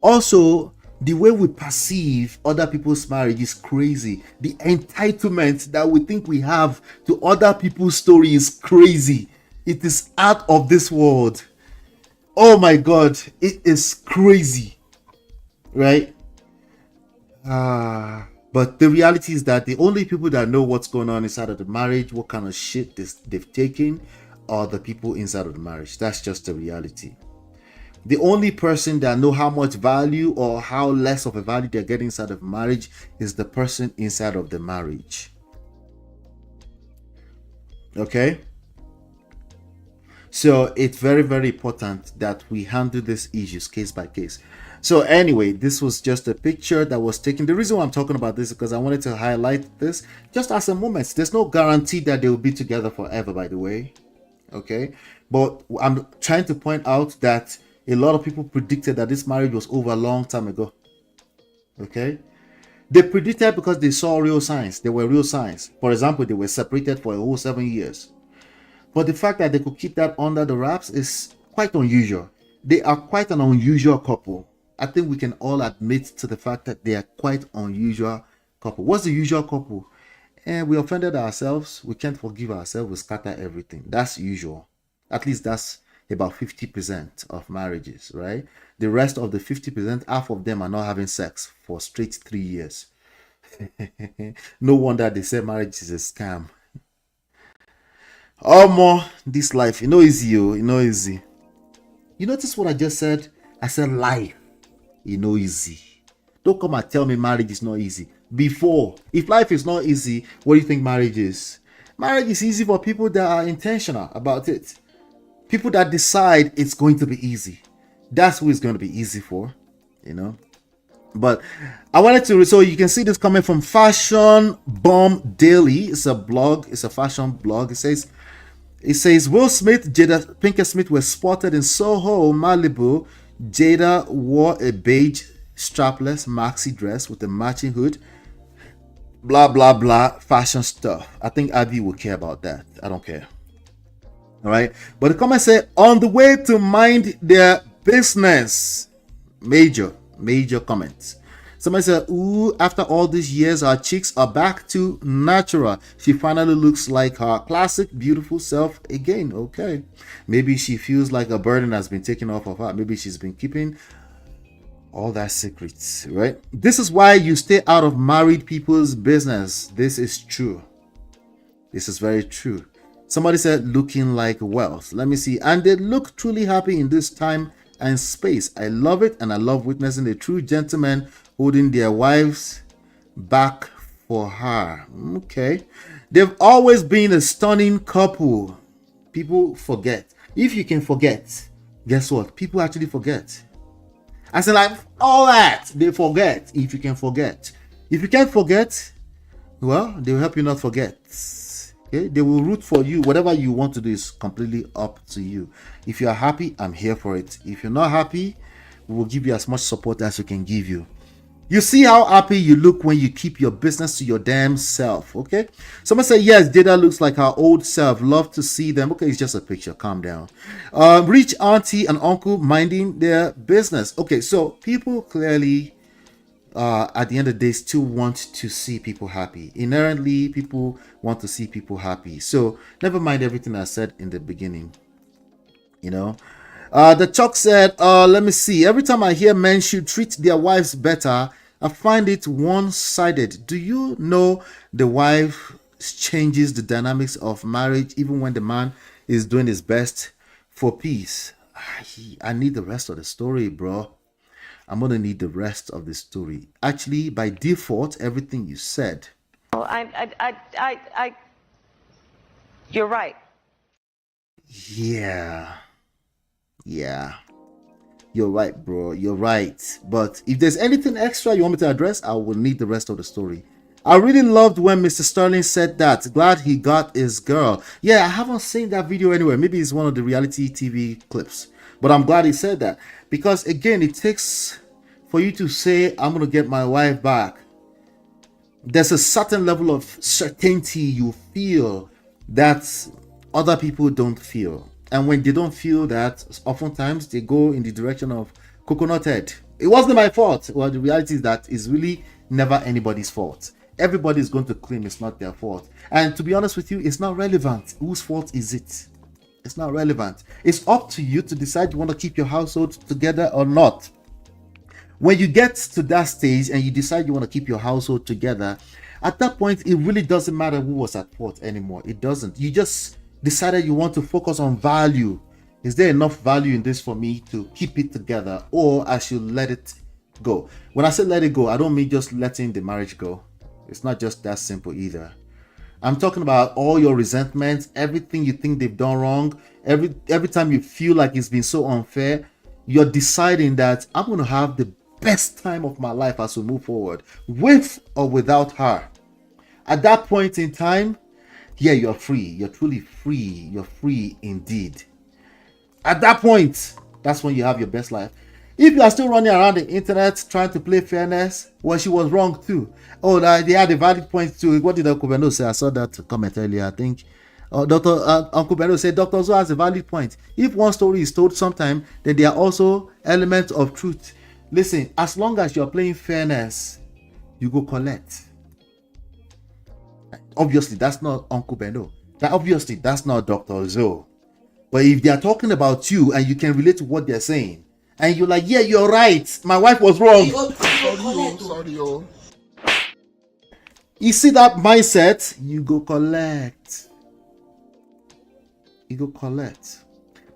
Speaker 1: Also, the way we perceive other people's marriage is crazy. The entitlement that we think we have to other people's story is crazy. It is out of this world. Oh my God, it is crazy, right? But the reality is that the only people that know what's going on inside of the marriage, what kind of shit they've taken, are the people inside of the marriage. That's just the reality. The only person that know how much value or how less of a value they're getting inside of marriage is the person inside of the marriage. Okay? So it's very, very important that we handle these issues case by case. So anyway, this was just a picture that was taken. The reason why I'm talking about this is because I wanted to highlight this just as a moment. There's no guarantee that they will be together forever, by the way. Okay? But I'm trying to point out that a lot of people predicted that this marriage was over a long time ago. Okay? They predicted because they saw real signs. There were real signs. For example, they were separated for a whole 7 years. But the fact that they could keep that under the wraps is quite unusual. They are quite an unusual couple. I think we can all admit to the fact that they are quite unusual couple. What's the usual couple? We offended ourselves. We can't forgive ourselves. We scatter everything. That's usual. At least that's about 50% of marriages, right? The rest of the 50%, half of them are not having sex for straight 3 years. No wonder they say marriage is a scam. Oh, more this life, easy, easy. You notice what I just said? I said life, easy. Don't come and tell me marriage is not easy. Before, if life is not easy, what do you think marriage is? Marriage is easy for people that are intentional about it. People that decide it's going to be easy. That's who it's going to be easy for, But I wanted to, so you can see this coming from Fashion Bomb Daily. It's a blog. It's a fashion blog. It says Will Smith, Jada Pickett-smith were spotted in Soho, Malibu. Jada wore a beige strapless maxi dress with a matching hood. Blah, blah, blah. Fashion stuff. I think Abby will care about that. I don't care. All right. But the comments say, on the way to mind their business. Major comments. Somebody said, ooh, after all these years, our chicks are back to natural. She finally looks like her classic, beautiful self again. Okay. Maybe she feels like a burden has been taken off of her. Maybe she's been keeping all that secrets, right? This is why you stay out of married people's business. This is true. This is very true. Somebody said, looking like wealth. Let me see. And they look truly happy in this time and space. I love it, and I love witnessing the true gentlemen holding their wives back for her. Okay. They've always been a stunning couple. People forget. If you can forget, guess what? People actually forget. I say like all that, they forget. If you can forget. If you can't forget, well, they will help you not forget. Okay? They will root for you. Whatever you want to do is completely up to you. If you are happy, I'm here for it. If you're not happy, we will give you as much support as we can give you. You see how happy you look when you keep your business to your damn self, okay? Someone say, yes, Jada looks like her old self. Love to see them. Okay, it's just a picture. Calm down. Rich auntie and uncle minding their business. Okay, so people clearly, at the end of the day, still want to see people happy. Inherently, people want to see people happy. So never mind everything I said in the beginning, The Chuck said, let me see. Every time I hear men should treat their wives better, I find it one-sided. Do you know the wife changes the dynamics of marriage even when the man is doing his best for peace? I need the rest of the story, bro. I'm going to need the rest of the story. Actually, by default, everything you said.
Speaker 5: Oh, you're right.
Speaker 1: Yeah. You're right, bro. You're right. But if there's anything extra you want me to address, I will need the rest of the story. I really loved when Mr. Sterling said that. Glad he got his girl. Yeah, I haven't seen that video anywhere. Maybe it's one of the reality TV clips. But I'm glad he said that. Because again, it takes for you to say, I'm going to get my wife back. There's a certain level of certainty you feel that other people don't feel. And when they don't feel that, oftentimes they go in the direction of coconut head. It wasn't my fault. Well, the reality is that it's really never anybody's fault. Everybody is going to claim it's not their fault. And to be honest with you, it's not relevant. Whose fault is it? It's not relevant. It's up to you to decide you want to keep your household together or not. When you get to that stage and you decide you want to keep your household together, at that point, it really doesn't matter who was at fault anymore. It doesn't. You just decided you want to focus on value. Is there enough value in this for me to keep it together, or I should let it go? When I say let it go, I don't mean just letting the marriage go. It's not just that simple either. I'm talking about all your resentments, everything you think they've done wrong, every time you feel like it's been so unfair, you're deciding that I'm going to have the best time of my life as we move forward, with or without her. At that point in time, yeah, you're free. You're truly free. You're free indeed. At that point, that's when you have your best life. If you are still running around the internet trying to play fairness, well, she was wrong too. Oh, they had a valid point too. What did Uncle Beno say? I saw that comment earlier, I think. Uncle Beno said Dr. Zo has a valid point. If one story is told sometime, then there are also elements of truth. Listen, as long as you're playing fairness, you go collect. Obviously, that's not Uncle Beno. Obviously, that's not Dr. Zo. But if they are talking about you and you can relate to what they're saying, and you're like, yeah, you're right, my wife was wrong.
Speaker 3: Sorry.
Speaker 1: You see that mindset, you go collect. You go collect.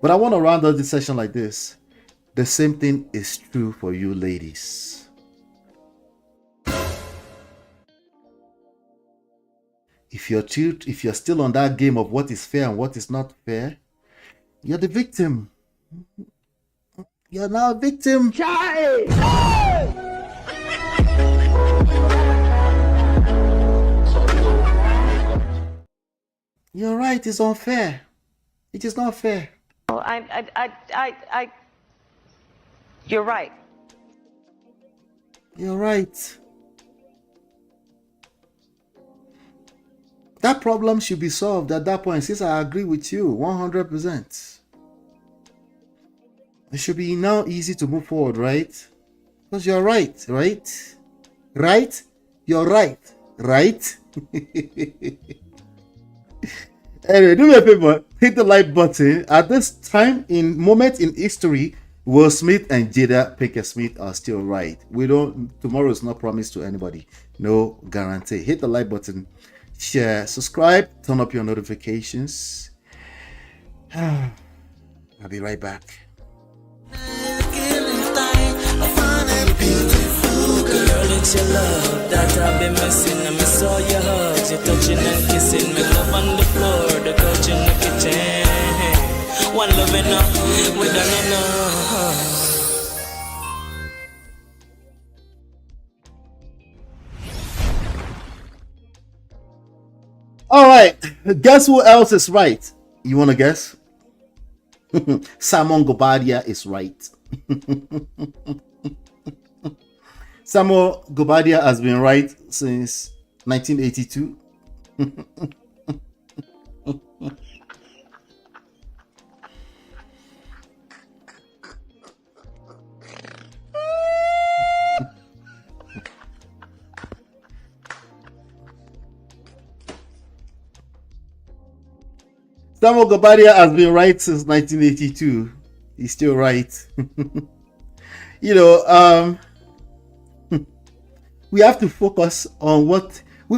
Speaker 1: But I want to round up this session like this. The same thing is true for you ladies. If you're still on that game of what is fair and what is not fair, you're the victim. You're now a victim. You're right, it's unfair. It is not fair.
Speaker 5: Oh, you're right.
Speaker 1: You're right. That problem should be solved at that point, since I agree with you 100%. It should be now easy to move forward, right? Because you're right, right? Right? You're right, right? Anyway, do me a favor, hit the like button. At this moment in history, Will Smith and Jada Pickett-smith are still right. Tomorrow is not promised to anybody. No guarantee. Hit the like button, share, subscribe, turn up your notifications. I'll be right back.
Speaker 6: It's your love that I've been missing. I miss all your hugs, your touching and kissing. Me love on the floor, the couch in the kitchen. One love enough, we done enough.
Speaker 1: All right, guess who else is right? You want to guess? Simon Gobadia is right. Samuel Gobadia has been right since 1982. Samuel Gobadia has been right since 1982. He's still right. We have to focus on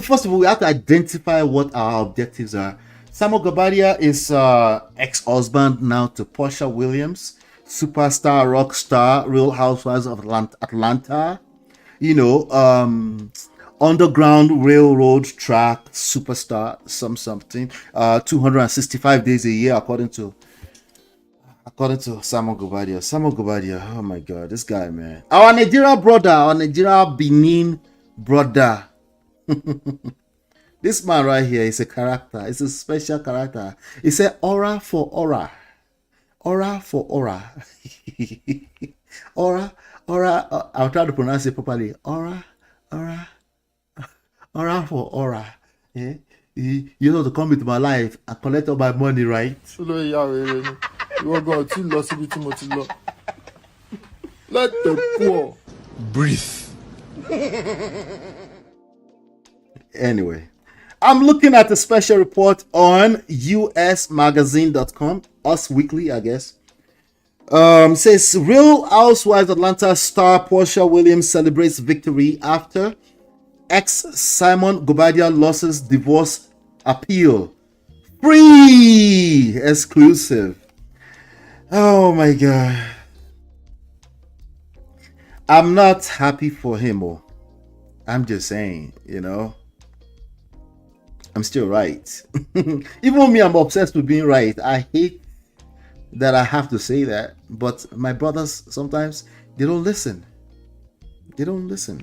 Speaker 1: first of all, we have to identify what our objectives are. Samuel Gobadia is ex-husband now to Porsha Williams. superstar, rock star, Real Housewives of Atlanta. Underground railroad track superstar, something. 265 days a year, according to Samuel Gobadia. Oh my God, this guy, man. Our Nigerian brother, our Nigerian Benin brother. This man right here is a character. It's a special character. It's a aura for aura. Aura for aura. Aura. I'll try to pronounce it properly. Aura for aura. Yeah? You know, to come into my life and collect all my money, right?
Speaker 3: Let the poor breathe.
Speaker 1: Anyway, I'm looking at a special report on usmagazine.com, Us Weekly, I guess. Says Real Housewives Atlanta star Porsha Williams celebrates victory after ex-Simon Gobadia losses divorce appeal. Free exclusive. Oh my God. I'm not happy for him. I'm just saying, I'm still right. Even me, I'm obsessed with being right. I hate that I have to say that, but my brothers, sometimes they don't listen.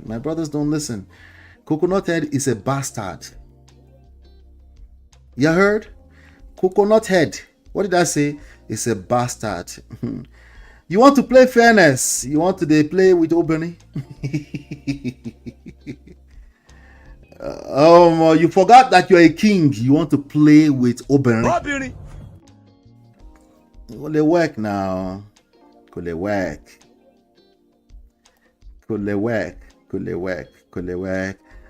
Speaker 1: My brothers don't listen. Coconut Head is a bastard. You heard? Coconut Head. What did I say? It's a bastard. You want to play fairness? You want to play with Obini? You forgot that you're a king. You want to play with Obini? Could they work now? Could they work?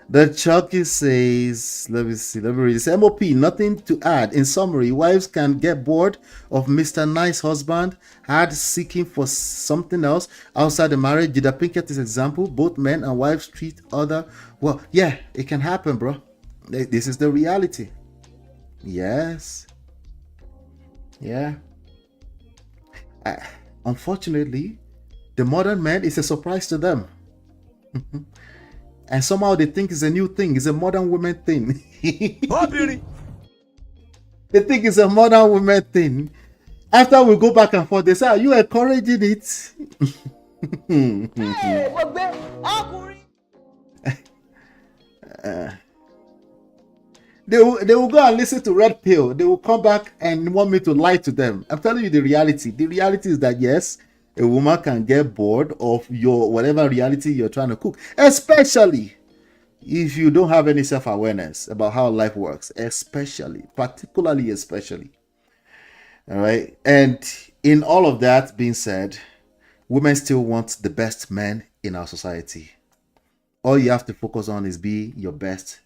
Speaker 1: The Chucky says, let me read this. MOP, nothing to add. In summary, wives can get bored of Mr. Nice Husband, hard seeking for something else outside the marriage. Jada Pinkett is example. Both men and wives treat other. Well, yeah, it can happen, bro. This is the reality. Yes. Yeah. Unfortunately, the modern man is a surprise to them. And somehow they think it's a new thing. It's a modern woman thing. They think it's a modern woman thing. After we go back and forth, they say, are you encouraging it? They will go and listen to Red Pill. They will come back and want me to lie to them. I'm telling you the reality. The reality is that yes, a woman can get bored of your whatever reality you're trying to cook, especially if you don't have any self-awareness about how life works, particularly. All right. And in all of that being said, women still want the best men in our society. All you have to focus on is be your best,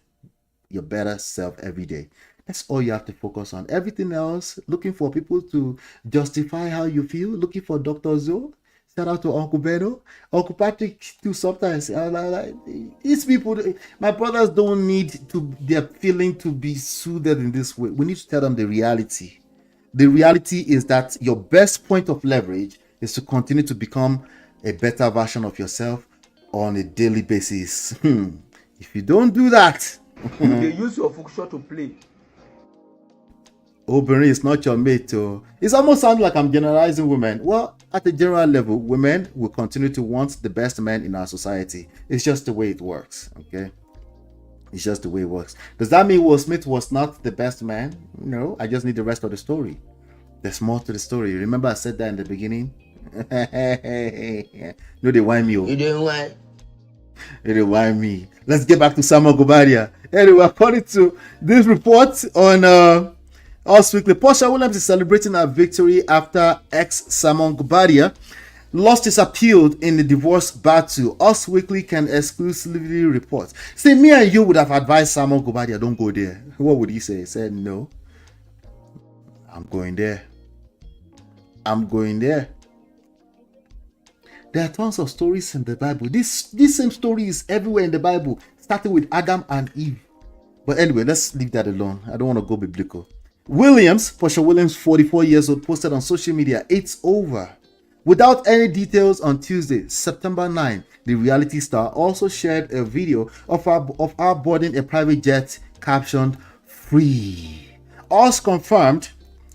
Speaker 1: your better self every day. That's all you have to focus on. Everything else, looking for people to justify how you feel, looking for Dr. Zoe. Shout out to Uncle Beto. Uncle Patrick too sometimes. These people, my brothers don't need their feeling to be soothed in this way. We need to tell them the reality. The reality is that your best point of leverage is to continue to become a better version of yourself on a daily basis. If you don't do that,
Speaker 3: They use your function to play.
Speaker 1: Obìnrin is not your mate. It almost sounds like I'm generalizing women. Well, at a general level, women will continue to want the best men in our society. It's just the way it works, okay? It's just the way it works. Does that mean Will Smith was not the best man? No, I just need the rest of the story. There's more to the story. Remember I said that in the beginning? No, they whine me.
Speaker 3: You didn't want.
Speaker 1: They whine me. Let's get back to Samuel Gobadia. Anyway, according to this report on Us Weekly, Porsha Williams is celebrating her victory after ex-Simon Gobadia lost his appeal in the divorce battle. Us Weekly can exclusively report. See, me and you would have advised Simon Gobadia, don't go there. What would he say? He said, no, I'm going there. There are tons of stories in the Bible. This same story is everywhere in the Bible, starting with Adam and Eve. But anyway, let's leave that alone. I don't want to go biblical. Porsha Williams, 44 years old, posted on social media, "It's over. Without any details, on Tuesday, September 9, the reality star also shared a video of her boarding a private jet captioned "Free." Us confirmed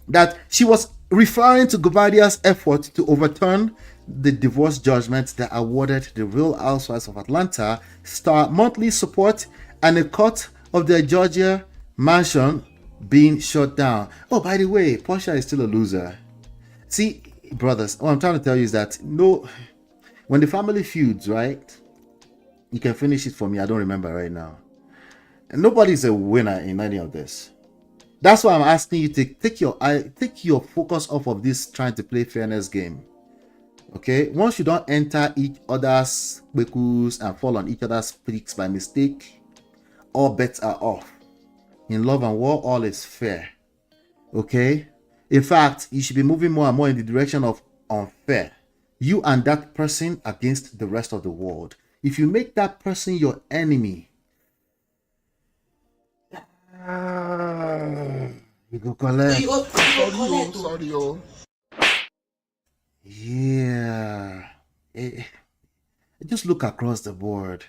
Speaker 1: that she was referring to Gobadia's effort to overturn the divorce judgment that awarded the Real Housewives of Atlanta star monthly support and a cut of their Georgia mansion being shut down. Oh, by the way, Porsha is still a loser. See, brothers, what I'm trying to tell you is that when the family feuds, right? You can finish it for me. I don't remember right now. And nobody's a winner in any of this. That's why I'm asking you to take your focus off of this trying to play fairness game. Okay? Once you don't enter each other's bekus and fall on each other's freaks by mistake, all bets are off. In love and war, all is fair. Okay? In fact, you should be moving more and more in the direction of unfair. You and that person against the rest of the world. If you make that person your enemy, you go collect.
Speaker 3: Sorry.
Speaker 1: Yeah. Just look across the board.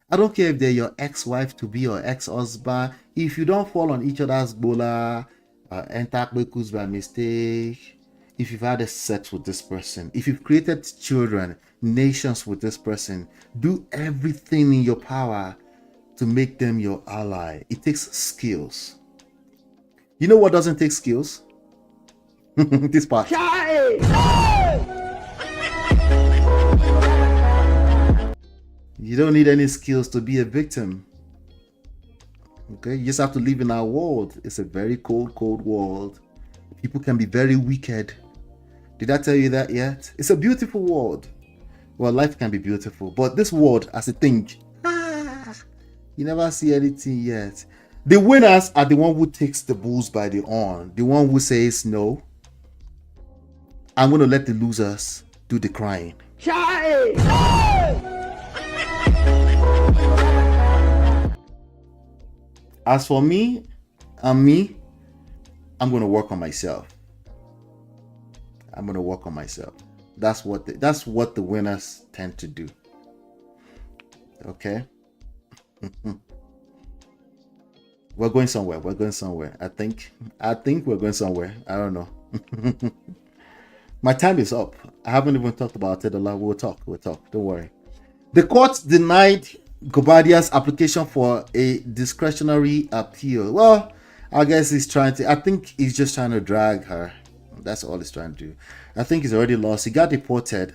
Speaker 1: I don't care if they're your ex-wife to be your ex-husband. If you don't fall on each other's bola, enter bekus by mistake, if you've had a sex with this person, if you've created children, nations with this person, do everything in your power to make them your ally. It takes skills. You know what doesn't take skills? This part. You don't need any skills to be a victim. Okay, you just have to live in our world. It's a very cold world. People can be very wicked. Did I tell you that yet? It's a beautiful world. Well, life can be beautiful, but this world as a thing, you never see anything yet. The winners are the one who takes the bulls by the horn. The one who says, no, I'm going to let the losers do the crying. As for me, I'm going to work on myself. I'm going to work on myself. That's what the winners tend to do. Okay? We're going somewhere. I think we're going somewhere. I don't know. My time is up. I haven't even talked about Otedola. We'll talk. Don't worry. The court denied Gobadia's application for a discretionary appeal. Well, I guess I think he's just trying to drag her. That's all he's trying to do. I think he's already lost. He got deported.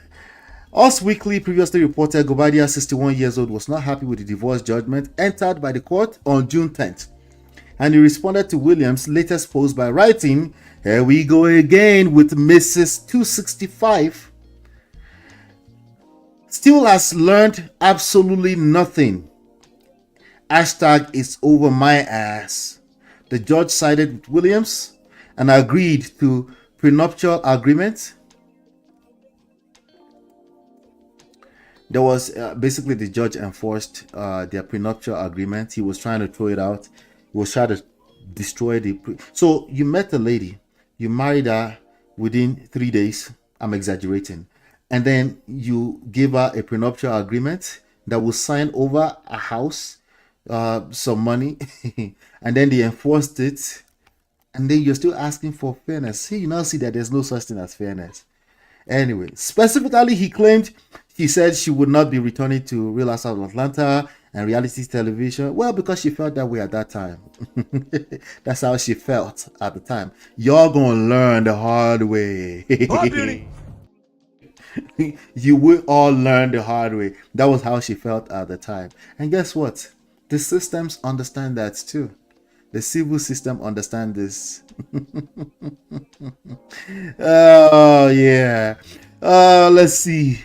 Speaker 1: Us Weekly previously reported Gobadia, 61 years old, was not happy with the divorce judgment entered by the court on June 10th. And he responded to Williams' latest post by writing, "Here we go again with Mrs. 265. Still has learned absolutely nothing. Hashtag it's over my ass." The judge sided with Williams and agreed to prenuptial agreement. There was basically the judge enforced their prenuptial agreement. He was trying to throw it out. He was trying to destroy so you met a lady, you married her within 3 days. I'm exaggerating. And then you gave her a prenuptial agreement that will sign over a house, some money, and then they enforced it. And then you're still asking for fairness. See, you now see that there's no such thing as fairness. Anyway, specifically, he said she would not be returning to Real Housewives of Atlanta and reality television. Well, because she felt that way at that time. That's how she felt at the time. You're gonna learn the hard way. You will all learn the hard way. That was how she felt at the time. And guess what? The systems understand that too. The civil system understand this. Oh yeah. Let's see.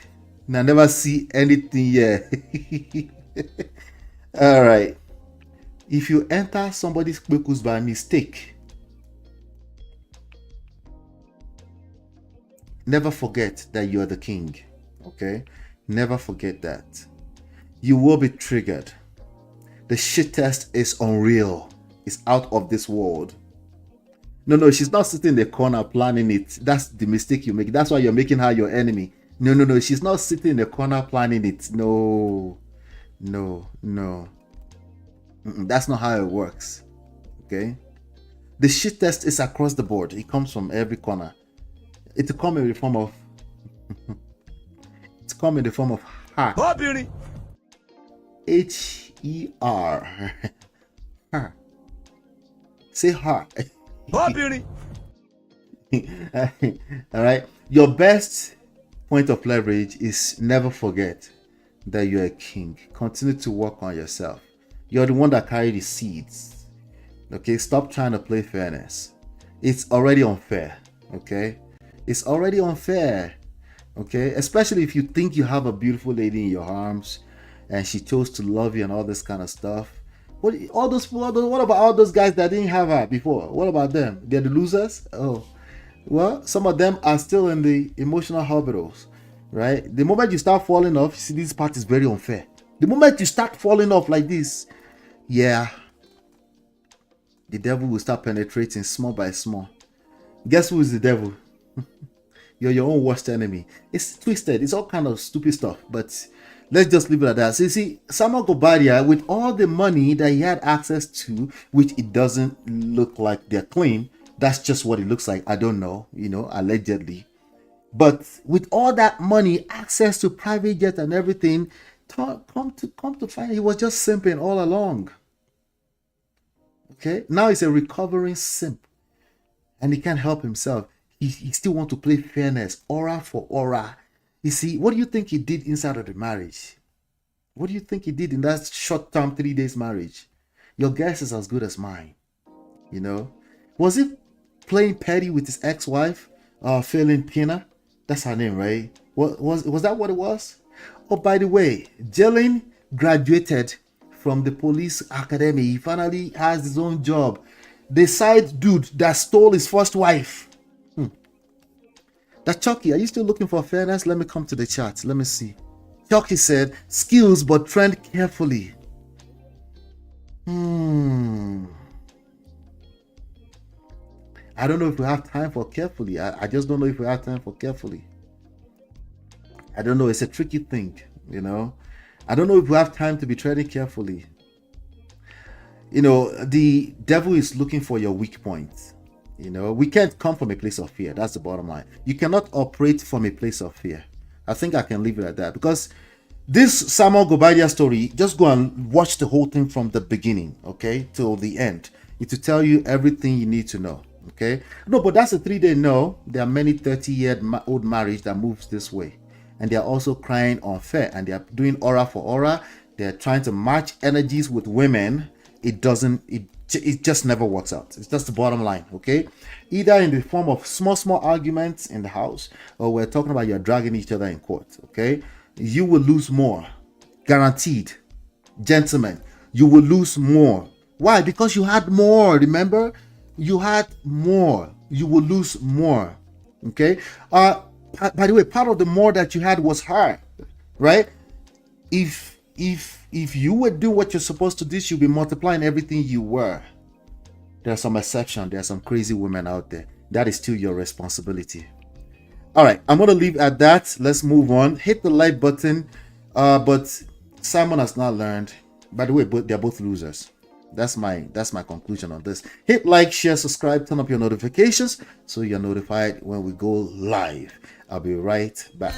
Speaker 1: I never see anything yet. All right. If you enter somebody's bekus by mistake, never forget that you are the king. Okay? Never forget that. You will be triggered. The shit test is unreal. It's out of this world. No, she's not sitting in the corner planning it. That's the mistake you make. That's why you're making her your enemy. No. She's not sitting in the corner planning it. No. That's not how it works. Okay? The shit test is across the board. It comes from every corner. It will come in the form of her. H-E-R. Her. Say her. All right. Your best point of leverage is never forget that you're a king. Continue to work on yourself. You're the one that carried the seeds. Okay, stop trying to play fairness. It's already unfair. Okay, it's already unfair. Okay, especially if you think you have a beautiful lady in your arms and she chose to love you and all this kind of stuff. What about all those guys that didn't have her before? What about them? They're the losers? Oh, well, some of them are still in the emotional hospitals, right? The moment you start falling off, you see, this part is very unfair. The moment you start falling off like this, yeah, the devil will start penetrating small by small. Guess who is the devil? You're your own worst enemy. It's twisted. It's all kind of stupid stuff, but let's just leave it at that. So you see, Samuel Gobadia, with all the money that he had access to, which it doesn't look like their claim, that's just what it looks like. I don't know, allegedly. But with all that money, access to private jet and everything, come to find he was just simping all along. Okay, now he's a recovering simp, and he can't help himself. He still wants to play fairness, aura for aura. You see, what do you think he did inside of the marriage? What do you think he did in that short-term 3 days marriage? Your guess is as good as mine. Was he playing petty with his ex-wife, Pina? That's her name, right? Was that what it was? Oh, by the way, Jalen graduated from the police academy. He finally has his own job. The side dude that stole his first wife. That Chucky, are you still looking for fairness? Let me come to the chat. Let me see. Chucky said, skills but tread carefully. I don't know if we have time for carefully. I just don't know if we have time for carefully. I don't know. It's a tricky thing, I don't know if we have time to be treading carefully. The devil is looking for your weak points. We can't come from a place of fear. That's the bottom line. You cannot operate from a place of fear. I think I can leave it at that, because this Samuel Gobadia story, just go and watch the whole thing from the beginning, okay, till the end. It will tell you everything you need to know, okay? No, but that's a 3-day no. There are many 30-year-old marriage that moves this way, and they are also crying unfair, and they are doing aura for aura. They're trying to match energies with women. It just never works out. It's just the bottom line, okay? Either in the form of small arguments in the house, or we're talking about you're dragging each other in court, okay? You will lose more. Guaranteed. Gentlemen, you will lose more. Why? Because you had more, remember? You had more. You will lose more, okay? By the way, part of the more that you had was her, right? If you would do what you're supposed to do, you'll be multiplying everything you were. There are some exceptions. There are some crazy women out there. That is still your responsibility. All right, I'm going to leave at that. Let's move on. Hit the like button. But Simon has not learned. By the way, they're both losers. That's my conclusion on this. Hit like, share, subscribe, turn up your notifications so you're notified when we go live. I'll be right back.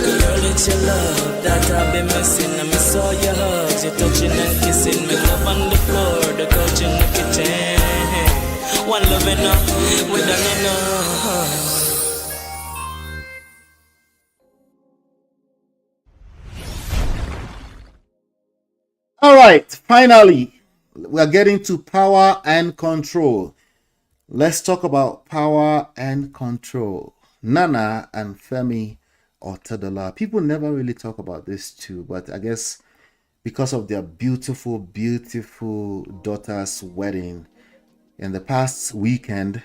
Speaker 6: Girl, it's your love that I've been missing. I miss all your hugs, your touching and kissing. Me love on the floor, the couch in the kitchen. One love enough, we done enough.
Speaker 1: All right, finally, we are getting to power and control. Let's talk about power and control. Nana and Femi Otedola. People never really talk about this too, but I guess because of their beautiful, beautiful daughter's wedding in the past weekend,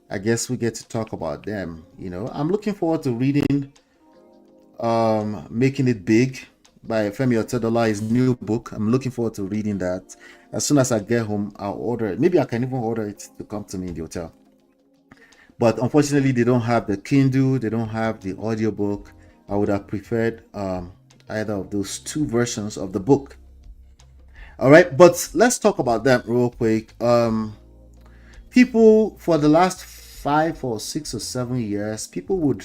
Speaker 1: I guess we get to talk about them. I'm looking forward to reading Making It Big. by Femi Otedola, his new book. I'm looking forward to reading that. As soon as I get home, I'll order it. Maybe I can even order it to come to me in the hotel. But unfortunately, they don't have the Kindle, they don't have the audiobook. I would have preferred either of those two versions of the book. All right, but let's talk about that real quick. People, for the last 5 or 6 or 7 years, people would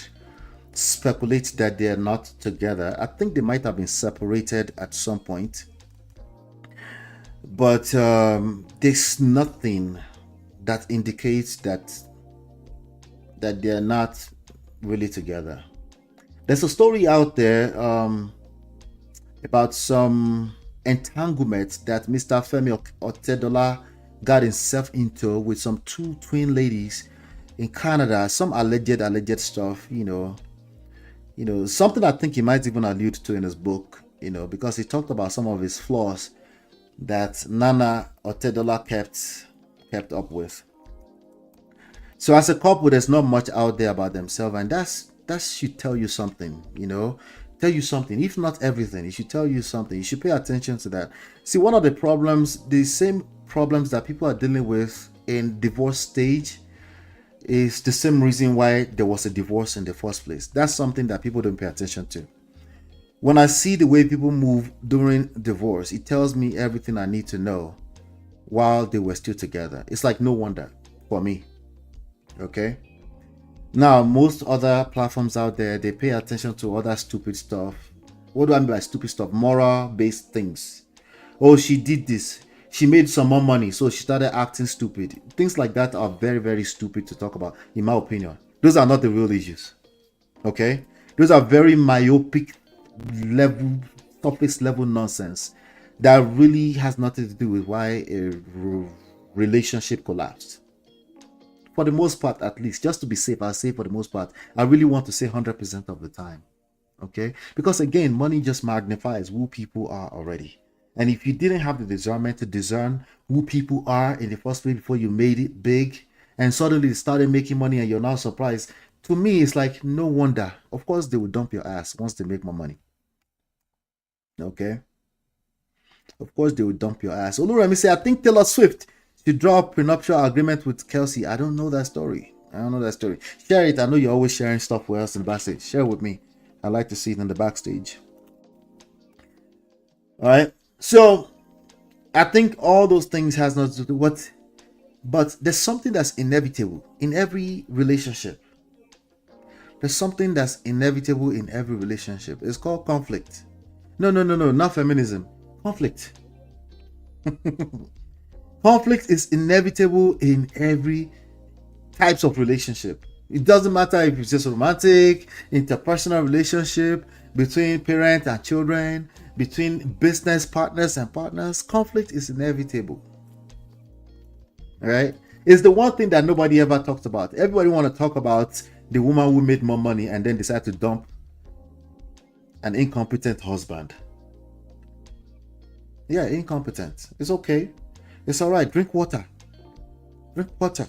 Speaker 1: speculate that they're not together. I think they might have been separated at some point, but there's nothing that indicates that they're not really together. There's a story out there about some entanglement that Mr. Femi Otedola got himself into with some 2 twin ladies in Canada. Some alleged stuff, you know, something I think he might even allude to in his book, because he talked about some of his flaws that Nana Otedola kept up with. So as a couple, there's not much out there about themselves, and that should tell you something, tell you something. If not everything, it should tell you something. You should pay attention to that. See, one of the problems, the same problems that people are dealing with in divorce stage, is the same reason why there was a divorce in the first place. That's something that people don't pay attention to. When I see the way people move during divorce, it tells me everything I need to know while they were still together. It's like no wonder for me. Okay? Now, most other platforms out there, they pay attention to other stupid stuff. What do I mean by stupid stuff? Moral-based things. Oh, she did this. She made some more money, so she started acting stupid. Things like that are very, very stupid to talk about, in my opinion. Those are not the real issues. Okay? Those are very myopic level, surface level nonsense that really has nothing to do with why a relationship collapsed. For the most part, at least, just to be safe, I'll say for the most part. I really want to say 100% of the time. Okay? Because again, money just magnifies who people are already. And if you didn't have the discernment to discern who people are in the first place before you made it big, and suddenly they started making money and you're now surprised, to me, it's like, no wonder. Of course, they will dump your ass once they make more money. Okay? Of course, they will dump your ass. Oluremi say, I think Taylor Swift should draw a prenuptial agreement with Kelsey. I don't know that story. Share it. I know you're always sharing stuff with us in the backstage. Share it with me. I like to see it in the backstage. All right. So, I think all those things has not to do what, but there's something that's inevitable in every relationship. There's something that's inevitable in every relationship. It's called conflict. No, not feminism. Conflict. Conflict is inevitable in every types of relationship. It doesn't matter if it's just romantic, interpersonal relationship, between parents and children, between business partners and partners. Conflict is inevitable. All right? It's the one thing that nobody ever talks about. Everybody want to talk about the woman who made more money and then decide to dump an incompetent husband. Yeah, incompetent. It's okay. It's all right. Drink water. Drink water.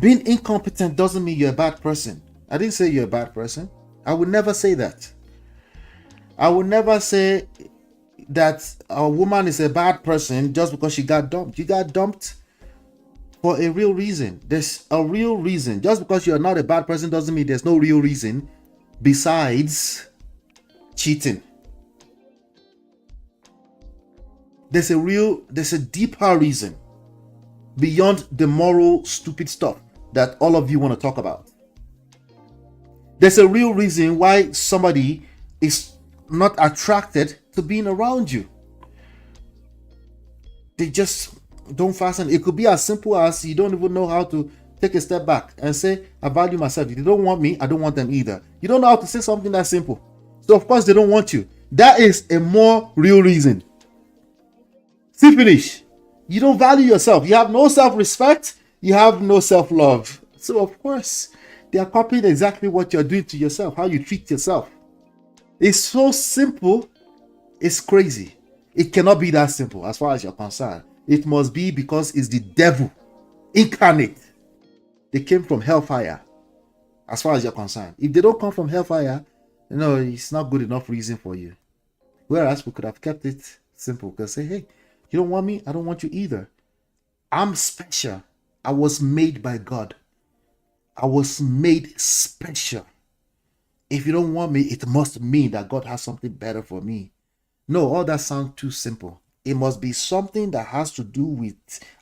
Speaker 1: Being incompetent doesn't mean you're a bad person. I didn't say you're a bad person. I would never say that. I would never say that a woman is a bad person just because she got dumped. You got dumped for a real reason. There's a real reason. Just because you're not a bad person doesn't mean there's no real reason besides cheating. There's a deeper reason beyond the moral stupid stuff that all of you want to talk about. There's a real reason why somebody is not attracted to being around you. They just don't fasten. It could be as simple as you don't even know how to take a step back and say, I value myself. If they don't want me, I don't want them either. You don't know how to say something that simple. So of course they don't want you. That is a more real reason. See, finish. You don't value yourself. You have no self-respect. You have no self-love. So of course, they are copying exactly what you're doing to yourself, how you treat yourself. It's so simple, it's crazy. It cannot be that simple as far as you're concerned. It must be because it's the devil incarnate. They came from hellfire as far as you're concerned. If they don't come from hellfire, it's not good enough reason for you. Whereas we could have kept it simple. Because say, hey, you don't want me, I don't want you either. I'm special. I was made by God. I was made special. If you don't want me, it must mean that God has something better for me. No, all that sounds too simple. It must be something that has to do with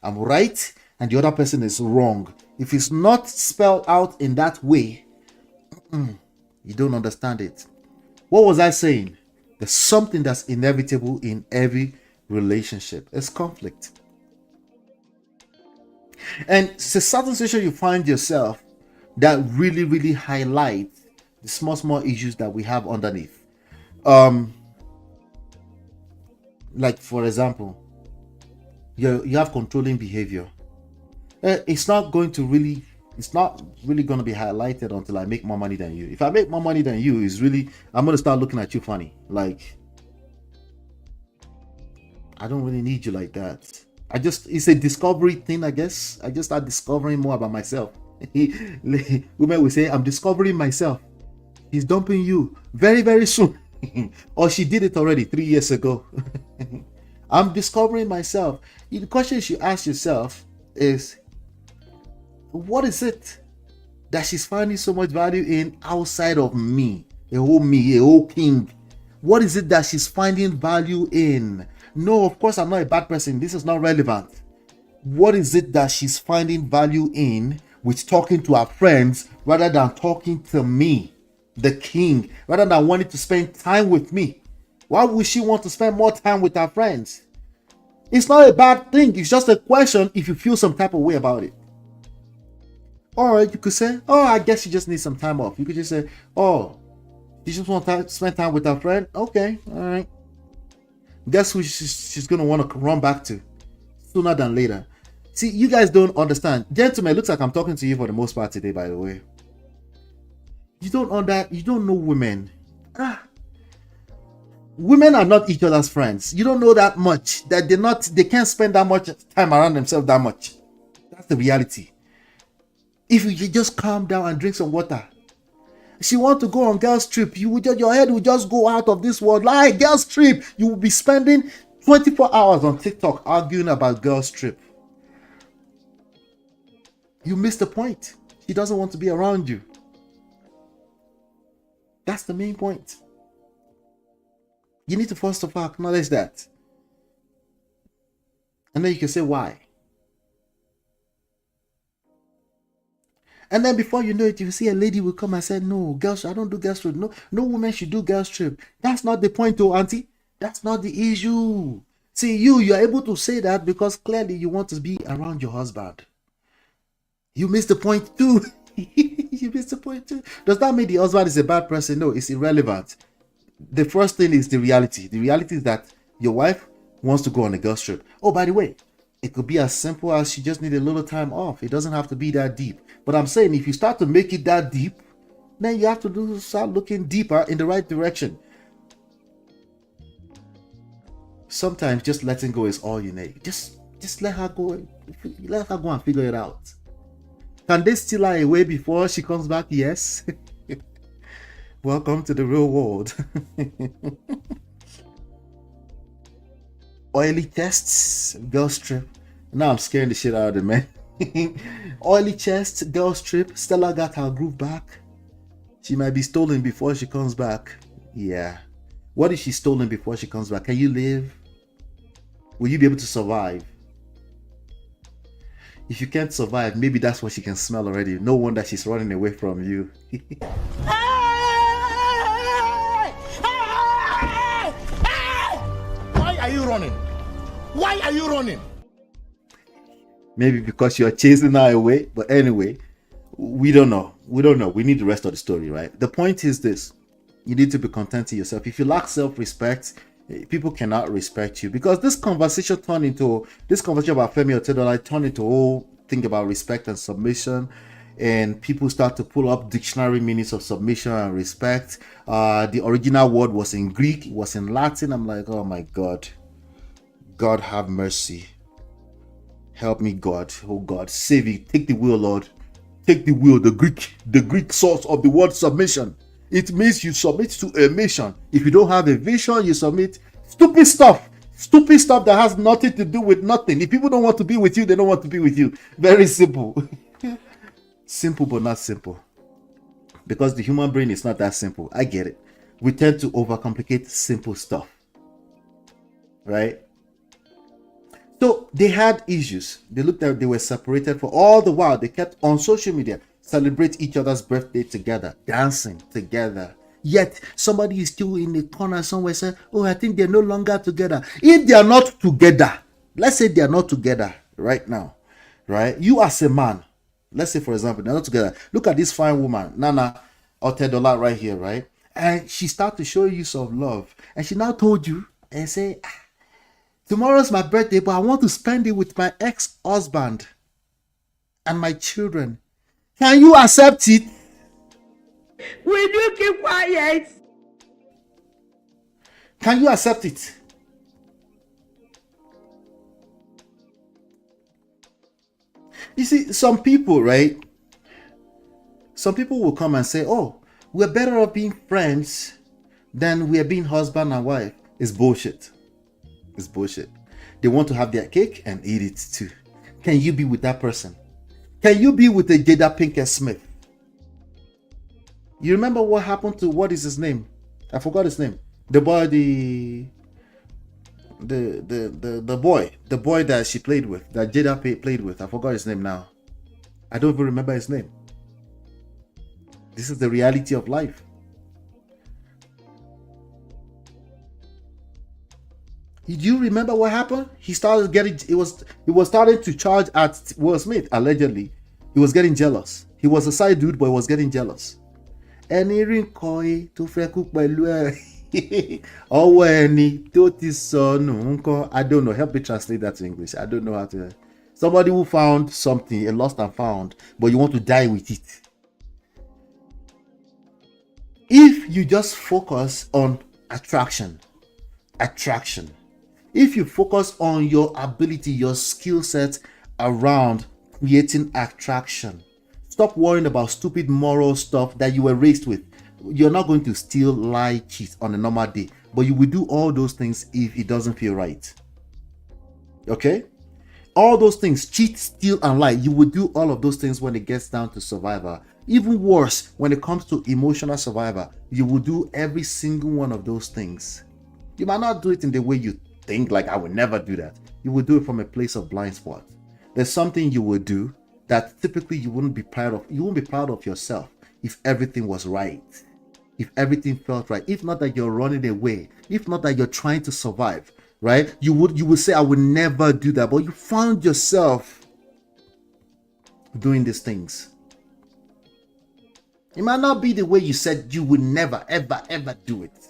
Speaker 1: I'm right and the other person is wrong. If it's not spelled out in that way, you don't understand it. What was I saying? There's something that's inevitable in every relationship. It's conflict. And it's a certain situation you find yourself that really, really highlights the small issues that we have underneath. Like for example, you have controlling behavior. It's not really going to be highlighted until I make more money than you. If I make more money than you, I'm going to start looking at you funny. Like, I don't really need you like that. It's a discovery thing, I guess. I just start discovering more about myself. Women will say, I'm discovering myself. He's dumping you very, very soon. Or she did it already 3 years ago. I'm discovering myself. The question you should ask yourself is, what is it that she's finding so much value in outside of me, a whole king? What is it that she's finding value in? No, of course, I'm not a bad person. This is not relevant. What is it that she's finding value in with talking to her friends rather than talking to me, the king, rather than wanting to spend time with me? Why would she want to spend more time with her friends? It's not a bad thing. It's just a question if you feel some type of way about it. Or you could say, oh, I guess she just needs some time off. You could just say, oh, you just want to spend time with her friend? Okay, all right. Guess who she's going to want to run back to sooner than later. See, you guys don't understand. Gentlemen, it looks like I'm talking to you for the most part today, by the way. You don't know women. Women are not each other's friends. You don't know that much. That they can't spend that much time around themselves that much. That's the reality. If you just calm down and drink some water. She want to go on girls trip. Your head will just go out of this world. Like girls trip. You will be spending 24 hours on TikTok arguing about girls trip. You missed the point. She doesn't want to be around you. That's the main point. You need to first of all acknowledge that. And then you can say why. And then before you know it, you see a lady will come and say, no, girls, I don't do girls trip. No woman should do girls trip. That's not the point, though, auntie. That's not the issue. See, you're able to say that because clearly you want to be around your husband. You missed the point too. You missed the point too. Does that mean the husband is a bad person? No, it's irrelevant. The first thing is the reality. The reality is that your wife wants to go on a girls trip. Oh, by the way, it could be as simple as she just needs a little time off. It doesn't have to be that deep. But I'm saying if you start to make it that deep, then you have to start looking deeper in the right direction. Sometimes just letting go is all you need. Just let her go. Let her go and figure it out. Can they steal her away before she comes back? Yes. Welcome to the real world. Oily chests, girls trip. Now I'm scaring the shit out of them, man. Oily chest, girls trip. Stella got her groove back. She might be stolen before she comes back. Yeah. What if she's stolen before she comes back? Can you live? Will you be able to survive? If you can't survive, maybe that's what she can smell already. No wonder she's running away from you.
Speaker 3: Why are you running? Why are you running?
Speaker 1: Maybe because you're chasing her away. But anyway, we don't know. We need the rest of the story, right? The point is this. You need to be content to yourself. If you lack self-respect, people cannot respect you. Because this conversation about Femi Otedola turned into a whole thing about respect and submission. And people start to pull up dictionary meanings of submission and respect. The original word was in Greek. It was in Latin. I'm like, oh my God. God have mercy. Help me, God. Oh God, save me. Take the wheel, Lord. Take the wheel. The Greek source of the word submission. It means you submit to a mission. If you don't have a vision, you submit stupid stuff. Stupid stuff that has nothing to do with nothing. If people don't want to be with you, they don't want to be with you. Very simple. Simple, but not simple. Because the human brain is not that simple. I get it. We tend to overcomplicate simple stuff. Right? So they had issues. They looked at, they were separated for all the while. They kept on social media, celebrate each other's birthday together, dancing together. Yet somebody is still in the corner somewhere saying, oh, I think they're no longer together. If they are not together, let's say they are not together right now, right? You as a man, let's say for example, they're not together. Look at this fine woman, Nana Otedola right here, right? And she started to show you some love. And she now told you and say, tomorrow's my birthday, but I want to spend it with my ex-husband and my children. Can you accept it?
Speaker 7: Will you keep quiet?
Speaker 1: Can you accept it? You see, some people, right? Some people will come and say, oh, we're better off being friends than we're being husband and wife. It's bullshit. It's bullshit. They want to have their cake and eat it too. Can you be with that person? Can you be with a Jada Pickett-smith? You remember what happened to, what is his name? I forgot his name. The boy, the boy that she played with, that Jada played with. I forgot his name now. I don't even remember his name. This is the reality of life. Do you remember what happened? He started getting, he was starting to charge at Will Smith, allegedly. He was getting jealous. He was a side dude, but he was getting jealous. And I don't know. Help me translate that to English. I don't know how to. Somebody who found something, a lost and found, but you want to die with it. If you just focus on attraction, if you focus on your ability, your skill set around creating attraction, stop worrying about stupid moral stuff that you were raised with. You're not going to steal, lie, cheat on a normal day, but you will do all those things if it doesn't feel right. Okay? All those things, cheat, steal, and lie, you will do all of those things when it gets down to survivor. Even worse, when it comes to emotional survivor, you will do every single one of those things. You might not do it in the way you think, like I would never do that. You will do it from a place of blind spot. There's something you will do that typically you wouldn't be proud of. You wouldn't be proud of yourself if everything was right, if everything felt right, if not that you're running away, if not that you're trying to survive, right? You would say, I would never do that, but you found yourself doing these things. It might not be the way you said you would never, ever, ever do it,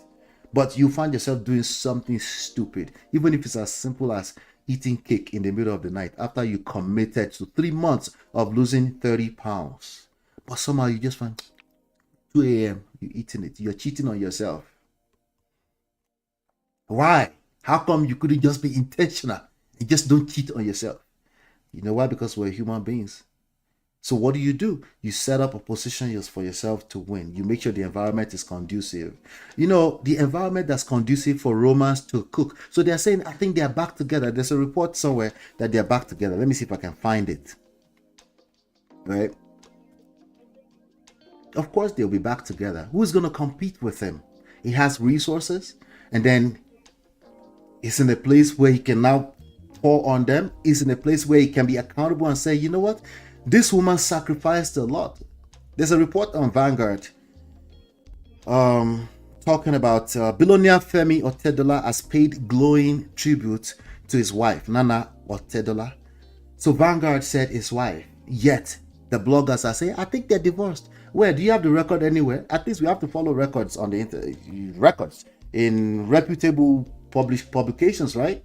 Speaker 1: but you find yourself doing something stupid, even if it's as simple as eating cake in the middle of the night after you committed to 3 months of losing 30 pounds. But somehow you just find 2 a.m. you're eating it. You're cheating on yourself. Why? How come you couldn't just be intentional and just don't cheat on yourself? You know why? Because we're human beings. So what do? You set up a position for yourself to win. You make sure the environment is conducive. You know, the environment that's conducive for romance to cook. So they're saying, I think they're back together. There's a report somewhere that they're back together. Let me see if I can find it. Right? Of course they'll be back together. Who's going to compete with him? He has resources, and then he's in a place where he can now pour on them. He's in a place where he can be accountable and say, you know what? This woman sacrificed a lot. There's a report on Vanguard talking about billionaire Femi Otedola has paid glowing tribute to his wife, Nana Otedola. So Vanguard said his wife. Yet the bloggers are saying, I think they're divorced. Where? Do you have the record anywhere? At least we have to follow records on the records in reputable publications, right?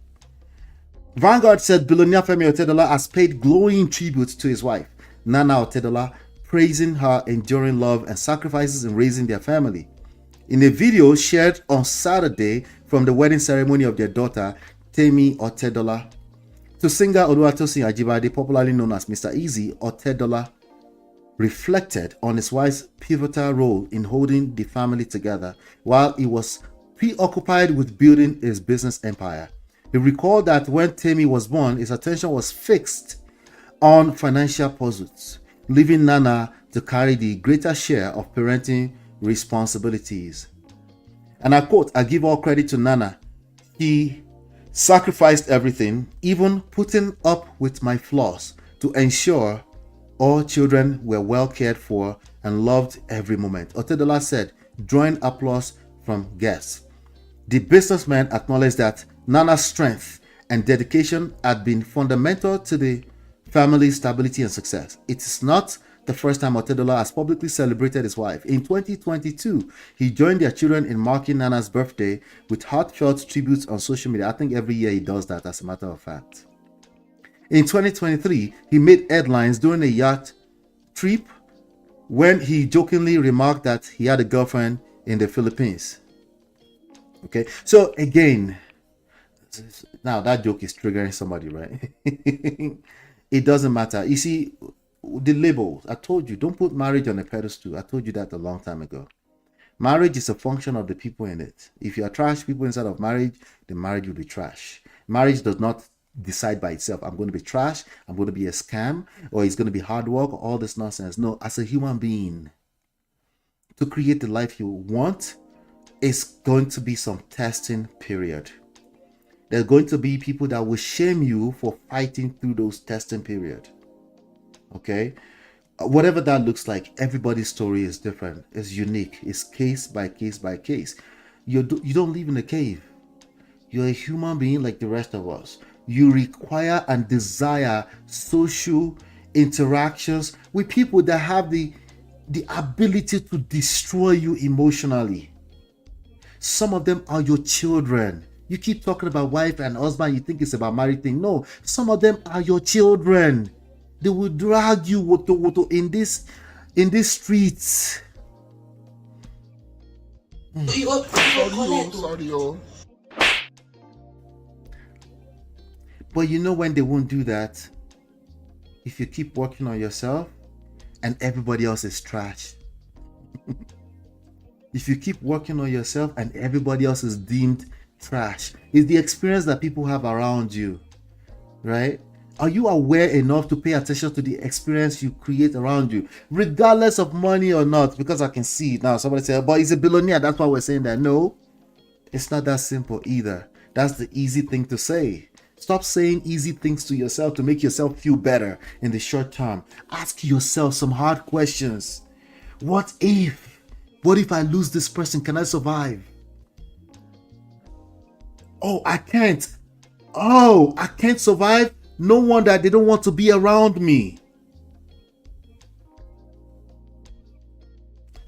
Speaker 1: Vanguard said billionaire Femi Otedola has paid glowing tribute to his wife, Nana Otedola, praising her enduring love and sacrifices in raising their family. In a video shared on Saturday from the wedding ceremony of their daughter, Femi Otedola, to singer Ola Tux Abitogun, popularly known as Mr. Easy, Otedola reflected on his wife's pivotal role in holding the family together while he was preoccupied with building his business empire. He recalled that when Temi was born, his attention was fixed on financial pursuits, leaving Nana to carry the greater share of parenting responsibilities. And I quote, "I give all credit to Nana. He sacrificed everything, even putting up with my flaws, to ensure all children were well cared for and loved every moment," Otedola said, drawing applause from guests. The businessman acknowledged that Nana's strength and dedication had been fundamental to the family's stability and success. It is not the first time Otedola has publicly celebrated his wife. In 2022, he joined their children in marking Nana's birthday with heartfelt tributes on social media. I think every year he does that, as a matter of fact. In 2023, he made headlines during a yacht trip when he jokingly remarked that he had a girlfriend in the Philippines. Okay, so again, now that joke is triggering somebody, right? It doesn't matter. You see, the labels, I told you, don't put marriage on a pedestal. I told you that a long time ago. Marriage is a function of the people in it. If you are trash people inside of marriage, the marriage will be trash. Marriage does not decide by itself, I'm going to be trash, I'm going to be a scam, or it's going to be hard work, all this nonsense. No, as a human being, to create the life you want, it's going to be some testing period. There's going to be people that will shame you for fighting through those testing period. Okay, whatever that looks like, everybody's story is different. It's unique. It's case by case by case. You don't live in a cave. You're a human being like the rest of us. You require and desire social interactions with people that have the ability to destroy you emotionally. Some of them are your children. You keep talking about wife and husband, you think it's about married thing. No, some of them are your children. They will drag you in these streets.
Speaker 3: Sorry.
Speaker 1: But you know when they won't do that? If you keep working on yourself and everybody else is trash. If you keep working on yourself and everybody else is deemed trash. It's the experience that people have around you, right? Are you aware enough to pay attention to the experience you create around you, regardless of money or not? Because I can see it now. Somebody say, but he's a billionaire. That's why we're saying that. No, it's not that simple either. That's the easy thing to say. Stop saying easy things to yourself to make yourself feel better in the short term. Ask yourself some hard questions. What if? What if I lose this person? Can I survive? Oh, I can't. Oh, I can't survive. No wonder they don't want to be around me.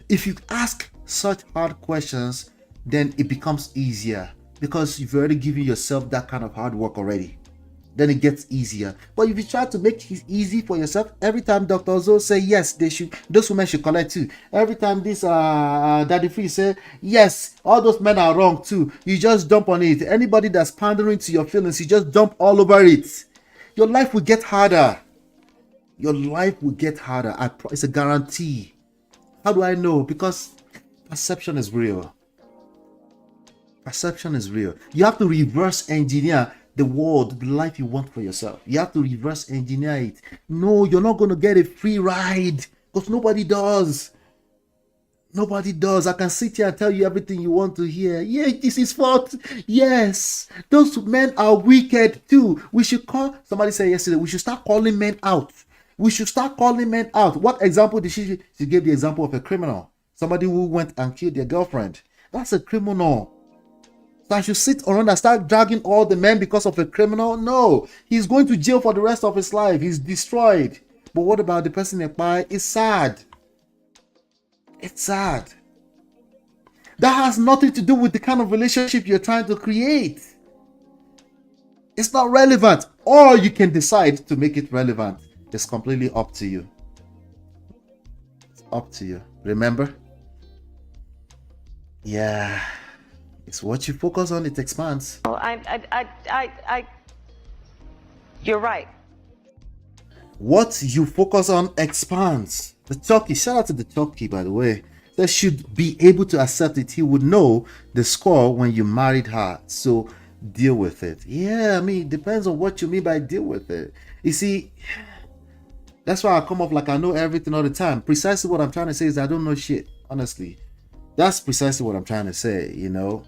Speaker 1: If you ask such hard questions, then it becomes easier because you've already given yourself that kind of hard work already. Then it gets easier. But if you try to make it easy for yourself, every time Dr. Zo say yes, those women should collect too. Every time this Daddy Free say yes, all those men are wrong too. You just jump on it. Anybody that's pandering to your feelings, you just jump all over it. Your life will get harder. Your life will get harder. It's a guarantee. How do I know? Because perception is real. Perception is real. You have to reverse engineer the world, the life you want for yourself. You have to reverse engineer it. No, you're not going to get a free ride because nobody does. Nobody does. I can sit here and tell you everything you want to hear. Yeah, this is fault. Yes, those men are wicked too. We should call, somebody said yesterday, we should start calling men out. We should start calling men out. What example did she gave the example of a criminal. Somebody who went and killed their girlfriend. That's a criminal. So I should sit around and start dragging all the men because of a criminal? No, he's going to jail for the rest of his life. He's destroyed. But what about the person in Ekpai? It's sad. It's sad. That has nothing to do with the kind of relationship you're trying to create. It's not relevant. Or you can decide to make it relevant. It's completely up to you. It's up to you. Remember? Yeah. It's what you focus on, it expands.
Speaker 5: You're right.
Speaker 1: What you focus on expands. The turkey, shout out to the turkey, by the way, that should be able to accept it. He would know the score when you married her. So deal with it. Yeah, I mean, it depends on what you mean by deal with it. You see, that's why I come off like I know everything all the time. Precisely what I'm trying to say is I don't know shit, honestly. That's precisely what I'm trying to say, you know.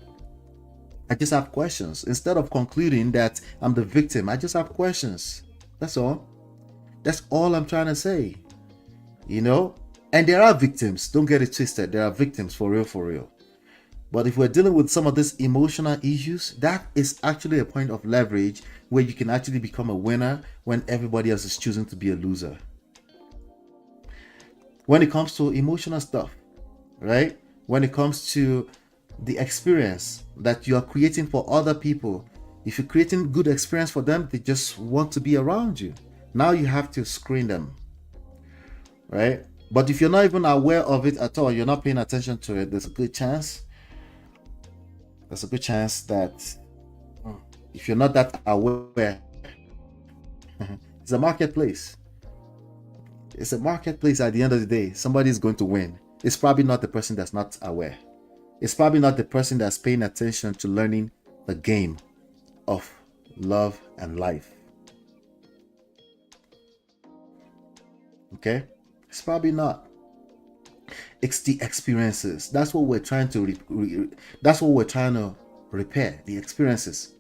Speaker 1: I just have questions. Instead of concluding that I'm the victim, I just have questions. That's all. That's all I'm trying to say, you know. And there are victims. Don't get it twisted. There are victims for real, for real. But if we're dealing with some of these emotional issues, that is actually a point of leverage where you can actually become a winner when everybody else is choosing to be a loser. When it comes to emotional stuff, right? When it comes to the experience that you are creating for other people, if you're creating good experience for them, they just want to be around you. Now you have to screen them, right? But if you're not even aware of it at all, you're not paying attention to it, there's a good chance that if you're not that aware, it's a marketplace. It's a marketplace at the end of the day. Somebody's going to win. It's probably not the person that's not aware. It's probably not the person that's paying attention to learning the game of love and life. Okay? It's probably not. It's the experiences. That's what we're trying to repair. The experiences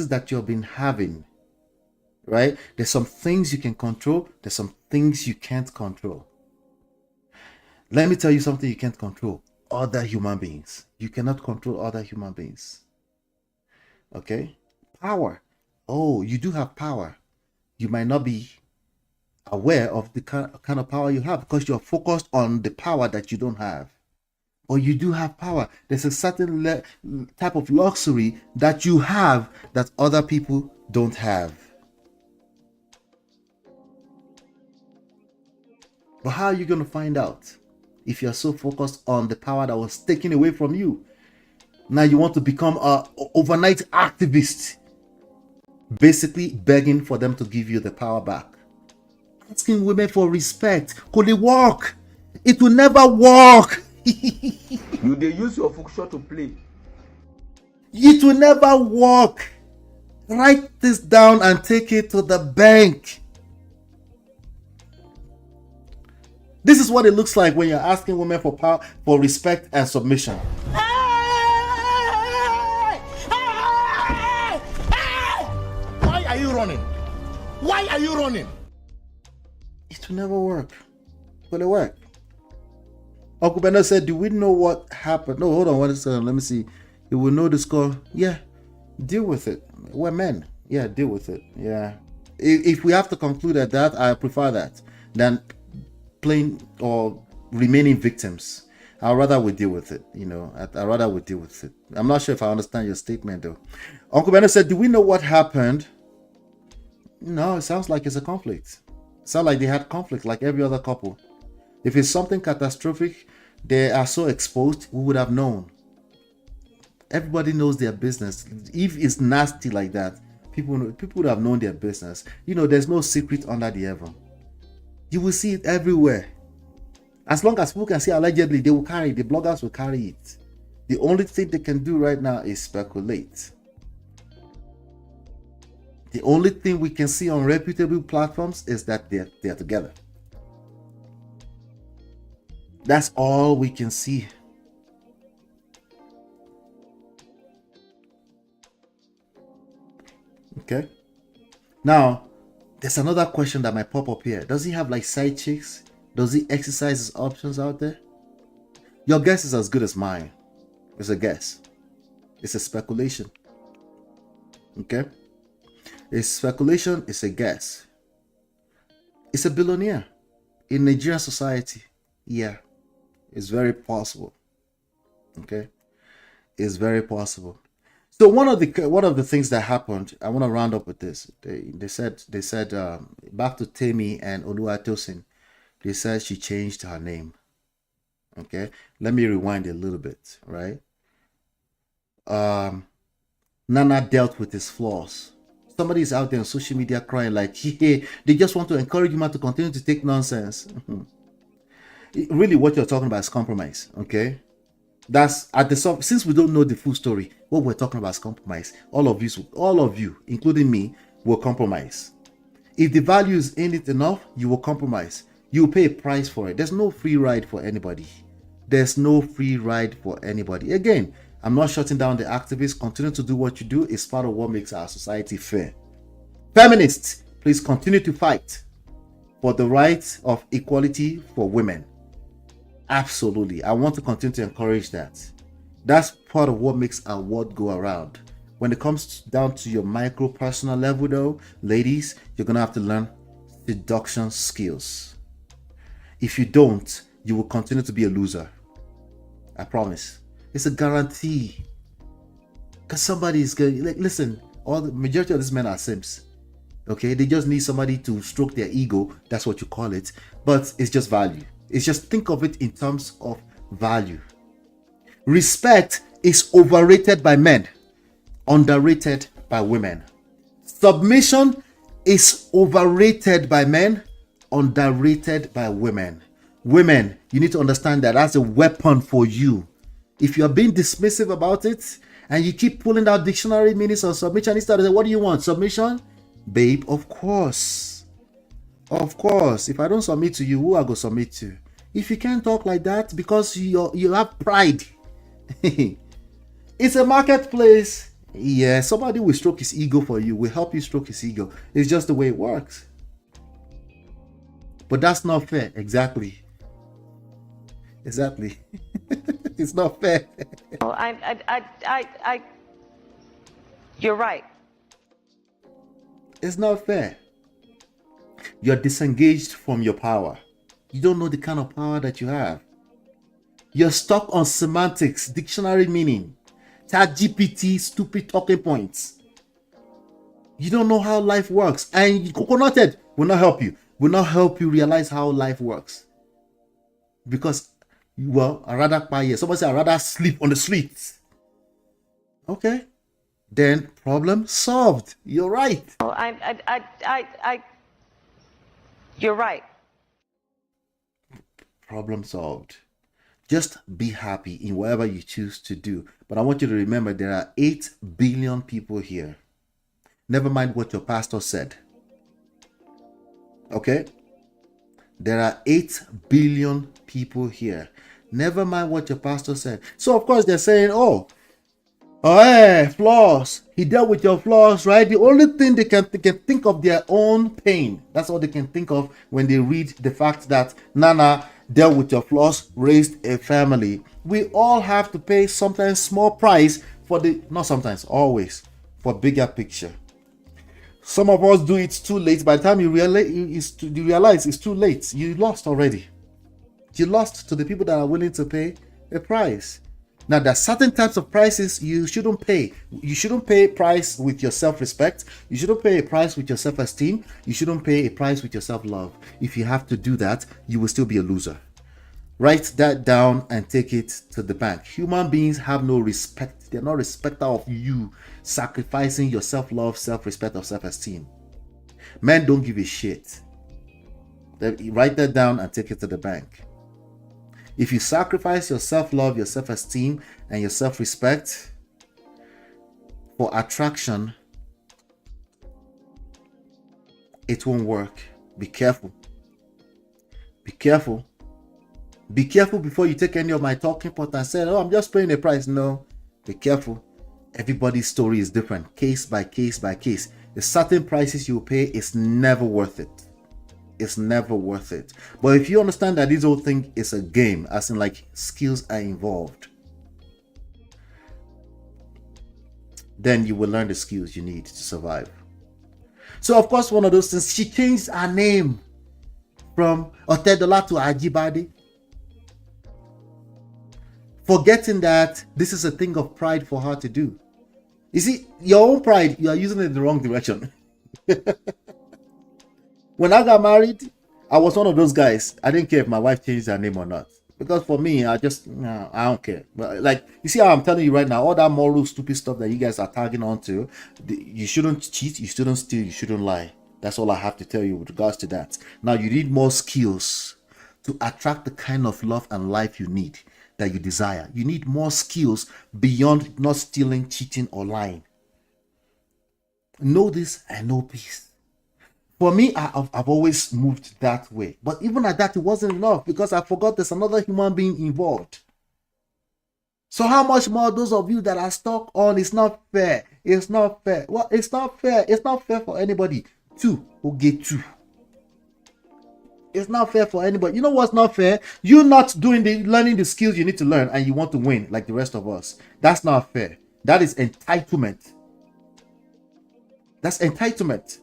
Speaker 1: that you've been having, right? There's some things you can control. There's some things you can't control. Let me tell you something you can't control. Other human beings. You cannot control other human beings. Okay? Power. Oh, you do have power. You might not be aware of the kind of power you have because you're focused on the power that you don't have. Or you do have power. There's a certain type of luxury that you have that other people don't have. But how are you going to find out if you're so focused on the power that was taken away from you? Now you want to become an overnight activist, basically begging for them to give you the power back. Asking women for respect. Could it work? It will never work.
Speaker 8: You they use your function to play.
Speaker 1: It will never work. Write this down and take it to the bank. This is what it looks like when you're asking women for power, for respect and submission.
Speaker 3: Why are you running? Why are you running?
Speaker 1: It will never work. Will it work? Uncle Bernard said, do we know what happened? No, hold on one second. Let me see. You will know the score. Yeah. Deal with it. We're men. Yeah, deal with it. Yeah. If we have to conclude at that, I prefer that than playing or remaining victims. I'd rather we deal with it. You know, I'd rather we deal with it. I'm not sure if I understand your statement though. Uncle Bernard said, do we know what happened? No, it sounds like it's a conflict. It sounds like they had conflict like every other couple. If it's something catastrophic, they are so exposed, we would have known. Everybody knows their business. If it's nasty like that, people would have known their business. You know, there's no secret under the heaven. You will see it everywhere. As long as people can see allegedly, they will carry it. The bloggers will carry it. The only thing they can do right now is speculate. The only thing we can see on reputable platforms is that they're together. That's all we can see. Okay. Now, there's another question that might pop up here. Does he have like side chicks? Does he exercise his options out there? Your guess is as good as mine. It's a guess. It's a speculation. Okay. It's speculation. It's a guess. It's a billionaire in Nigerian society. Yeah. It's very possible. Okay. It's very possible. So one of the things that happened, I want to round up with this. They said back to Temi and Oluwatosin, they said she changed her name. Okay, let me rewind a little bit. Right, Nana dealt with his flaws. Somebody is out there on social media crying like, hey, they just want to encourage you man to continue to take nonsense. Really, what you're talking about is compromise, okay? That's at the since we don't know the full story, what we're talking about is compromise. All of you, including me, will compromise. If the value is in it enough, you will compromise. You will pay a price for it. There's no free ride for anybody. There's no free ride for anybody. Again, I'm not shutting down the activists. Continue to do what you do. It's part of what makes our society fair. Feminists, please continue to fight for the right of equality for women. Absolutely. I want to continue to encourage that. That's part of what makes our world go around. When it comes down to your micro personal level though, ladies, you're going to have to learn seduction skills. If you don't, you will continue to be a loser. I promise. It's a guarantee. Because somebody is going, like, listen, all the majority of these men are simps. Okay, they just need somebody to stroke their ego. That's what you call it. But it's just value. It's just, think of it in terms of value. Respect is overrated by men, underrated by women. Submission is overrated by men, underrated by women. Women, you need to understand that that's a weapon for you. If you're being dismissive about it and you keep pulling out dictionary meanings on submission, instead of what do you want? Submission? Babe, of course. Of course. If I don't submit to you, who I go submit to? If you can't talk like that because you have pride. It's a marketplace. Yeah, somebody will stroke his ego for you, will help you stroke his ego. It's just the way it works. But that's not fair. Exactly. It's not fair.
Speaker 5: You're right.
Speaker 1: It's not fair. You're disengaged from your power. You don't know the kind of power that you have. You're stuck on semantics, dictionary meaning, ChatGPT, stupid talking points. You don't know how life works. And coconutted will not help you. Will not help you realize how life works. Because, well, I'd rather buy it. Somebody said, I'd rather sleep on the streets. Okay. Then problem solved. You're right.
Speaker 5: You're right.
Speaker 1: Problem solved. Just be happy in whatever you choose to do. But I want you to remember there are 8 billion people here. Never mind what your pastor said. Okay? There are 8 billion people here. Never mind what your pastor said. So of course they're saying, flaws. He dealt with your flaws, right? The only thing they can think of their own pain. That's all they can think of when they read the fact that Nana dealt with your flaws, raised a family. We all have to pay sometimes small price for not sometimes, always, for bigger picture. Some of us do it too late. By the time you realize it's too late. You lost already. You lost to the people that are willing to pay a price. Now, there are certain types of prices you shouldn't pay. You shouldn't pay a price with your self-respect. You shouldn't pay a price with your self-esteem. You shouldn't pay a price with your self-love. If you have to do that, you will still be a loser. Write that down and take it to the bank. Human beings have no respect. They're not respecter of you sacrificing your self-love, self-respect, or self-esteem. Men don't give a shit. Write that down and take it to the bank. If you sacrifice your self-love, your self-esteem, and your self-respect for attraction, it won't work. Be careful. Be careful. Be careful before you take any of my talking points and say, I'm just paying a price. No, be careful. Everybody's story is different, case by case by case. The certain prices you pay is never worth it. It's never worth it. But if you understand that this whole thing is a game, as in like skills are involved, then you will learn the skills you need to survive. So of course, one of those things, she changed her name from Otedola to Ajibade, forgetting that this is a thing of pride for her to do. You see, your own pride, you are using it in the wrong direction. When I got married, I was one of those guys. I didn't care if my wife changed her name or not. Because for me, I just, no, I don't care. But like, you see how I'm telling you right now, all that moral stupid stuff that you guys are tagging on to, you shouldn't cheat, you shouldn't steal, you shouldn't lie. That's all I have to tell you with regards to that. Now, you need more skills to attract the kind of love and life you need, that you desire. You need more skills beyond not stealing, cheating, or lying. Know this and know peace. For me, I've always moved that way. But even at that, it wasn't enough because I forgot there's another human being involved. So how much more those of you that are stuck on it's not fair? It's not fair. Well, it's not fair. It's not fair for anybody. Two who get two. It's not fair for anybody. You know what's not fair? You're not learning the skills you need to learn and you want to win like the rest of us. That's not fair. That is entitlement. That's entitlement.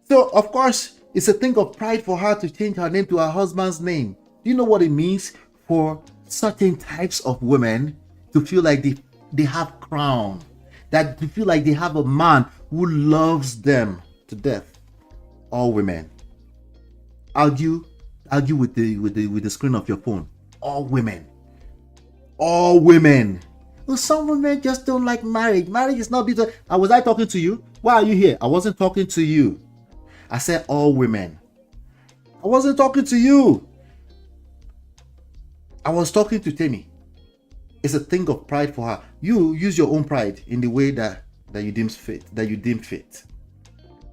Speaker 1: So, of course, it's a thing of pride for her to change her name to her husband's name. Do you know what it means for certain types of women to feel like they have crown? That to feel like they have a man who loves them to death. All women. Argue with the screen of your phone. All women. All women. Well, some women just don't like marriage. Marriage is not beautiful. Was I talking to you? Why are you here? I wasn't talking to you. I said all women. I wasn't talking to you. I was talking to Temi. It's a thing of pride for her. You use your own pride in the way that you deem fit.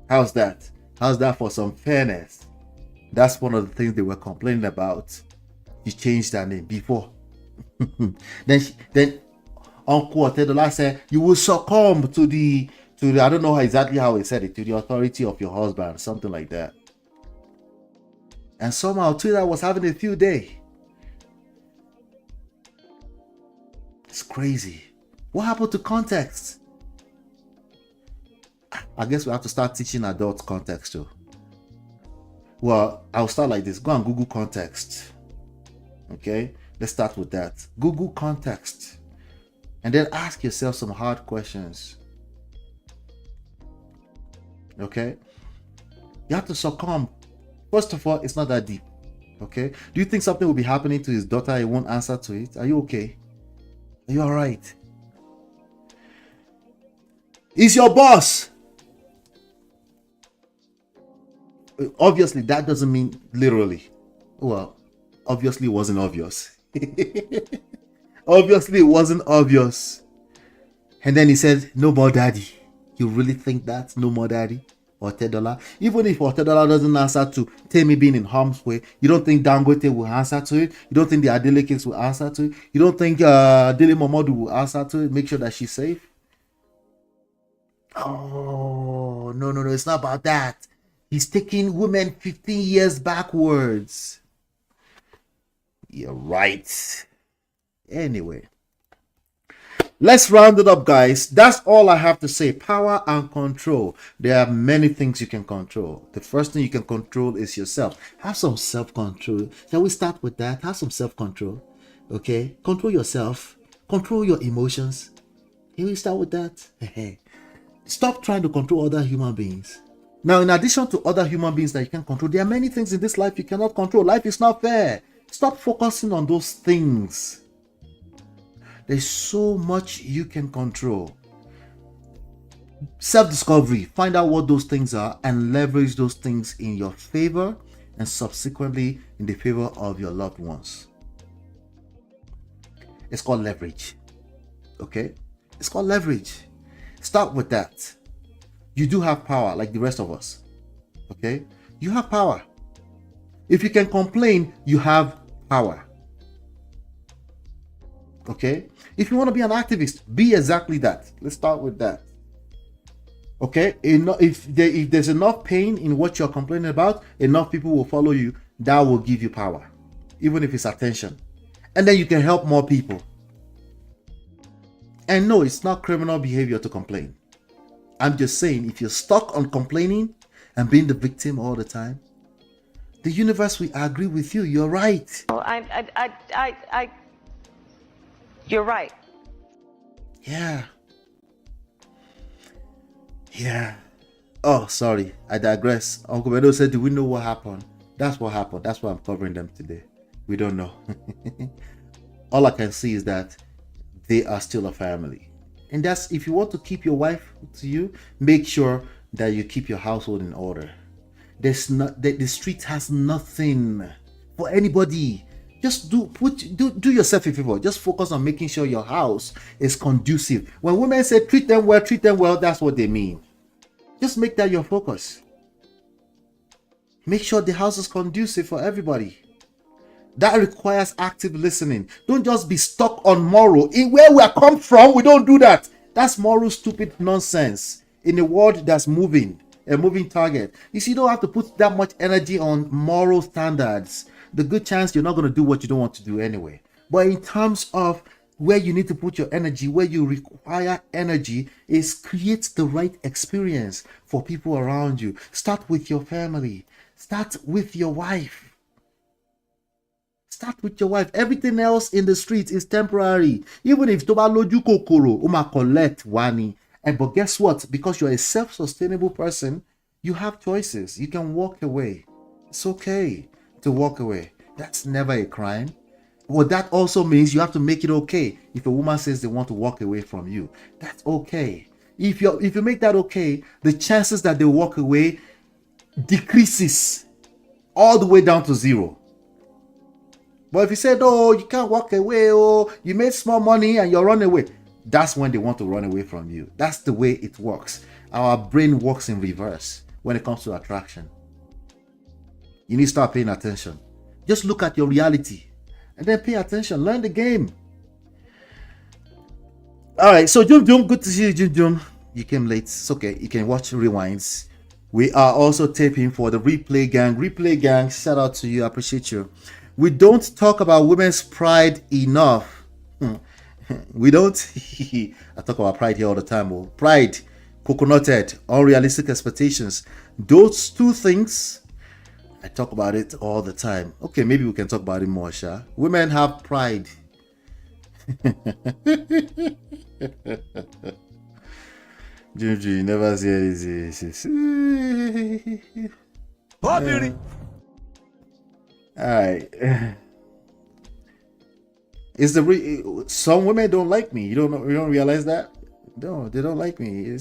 Speaker 1: How's that? How's that for some fairness? That's one of the things they were complaining about. You changed her name before. then Uncle Otedola said you will succumb to the I don't know exactly how he said it, to the authority of your husband, something like that. And somehow Twitter was having a field day. It's crazy. What happened to context? I guess we have to start teaching adults context too. Well, I'll start like this. Go and Google context. Okay? Let's start with that. Google context. And then ask yourself some hard questions. Okay? You have to succumb. First of all, it's not that deep. Okay? Do you think something will be happening to his daughter? He won't answer to it? Are you okay? Are you alright? He's your boss. Obviously, that doesn't mean literally. Well, obviously it wasn't obvious. Obviously it wasn't obvious. And then he said, no more daddy. You really think that? No more daddy? Otedola? Even if Otedola doesn't answer to Temi being in harm's way, you don't think Dangote will answer to it? You don't think the Adele case will answer to it? You don't think Dele Momodu will answer to it? Make sure that she's safe? Oh, no, it's not about that. He's taking women 15 years backwards. You're right. Anyway, let's round it up, guys. That's all I have to say. Power and control. There are many things you can control. The first thing you can control is yourself. Have some self-control. Shall we start with that? Have some self-control. Okay? Control yourself. Control your emotions. Can we start with that? Stop trying to control other human beings. Now, in addition to other human beings that you can control, there are many things in this life you cannot control. Life is not fair. Stop focusing on those things. There's so much you can control. Self-discovery. Find out what those things are and leverage those things in your favor and subsequently in the favor of your loved ones. It's called leverage. Okay? It's called leverage. Start with that. You do have power like the rest of us. Okay? You have power. If you can complain, you have power. Okay? If you want to be an activist, be exactly that. Let's start with that. Okay? If there's enough pain in what you're complaining about, enough people will follow you. That will give you power. Even if it's attention. And then you can help more people. And no, it's not criminal behavior to complain. I'm just saying, if you're stuck on complaining and being the victim all the time, the universe will agree with you. You're right.
Speaker 5: You're right.
Speaker 1: Yeah. Oh, sorry. I digress. Uncle Bedo said, do we know what happened? That's what happened. That's why I'm covering them today. We don't know. All I can see is that they are still a family. And that's, if you want to keep your wife to you, make sure that you keep your household in order. There's not, the street has nothing for anybody. Just do yourself a favor. Just focus on making sure your house is conducive. When women say treat them well, that's what they mean. Just make that your focus. Make sure the house is conducive for everybody. That requires active listening. Don't just be stuck on moral. In where we are come from, we don't do that. That's moral, stupid nonsense. In a world that's moving, a moving target. You see, you don't have to put that much energy on moral standards. The good chance you're not going to do what you don't want to do anyway. But in terms of where you need to put your energy, where you require energy, is create the right experience for people around you. Start with your family. Start with your wife. Start with your wife. Everything else in the street is temporary. Even if toba loju kokoro, uma collect wani. But guess what? Because you're a self-sustainable person, you have choices. You can walk away. It's okay to walk away. That's never a crime. Well, that also means you have to make it okay. If a woman says they want to walk away from you, that's okay. If you make that okay, the chances that they walk away decreases all the way down to zero. But if you said, oh, you can't walk away, oh, you made small money and you're running away, that's when they want to run away from you. That's the way it works. Our brain works in reverse when it comes to attraction. You need to start paying attention. Just look at your reality and then pay attention. Learn the game. All right, so Jum, good to see you, Jum. You came late. It's okay. You can watch rewinds. We are also taping for the Replay Gang. Replay Gang, shout out to you. I appreciate you. We don't talk about women's pride enough. We don't. I talk about pride here all the time. Oh. Pride, coconutted, unrealistic expectations. Those two things, I talk about it all the time. Okay, maybe we can talk about it more, Sha. Women have pride. Juju, never say this. Alright. It's some women don't like me. You don't realize that? No, they don't like me.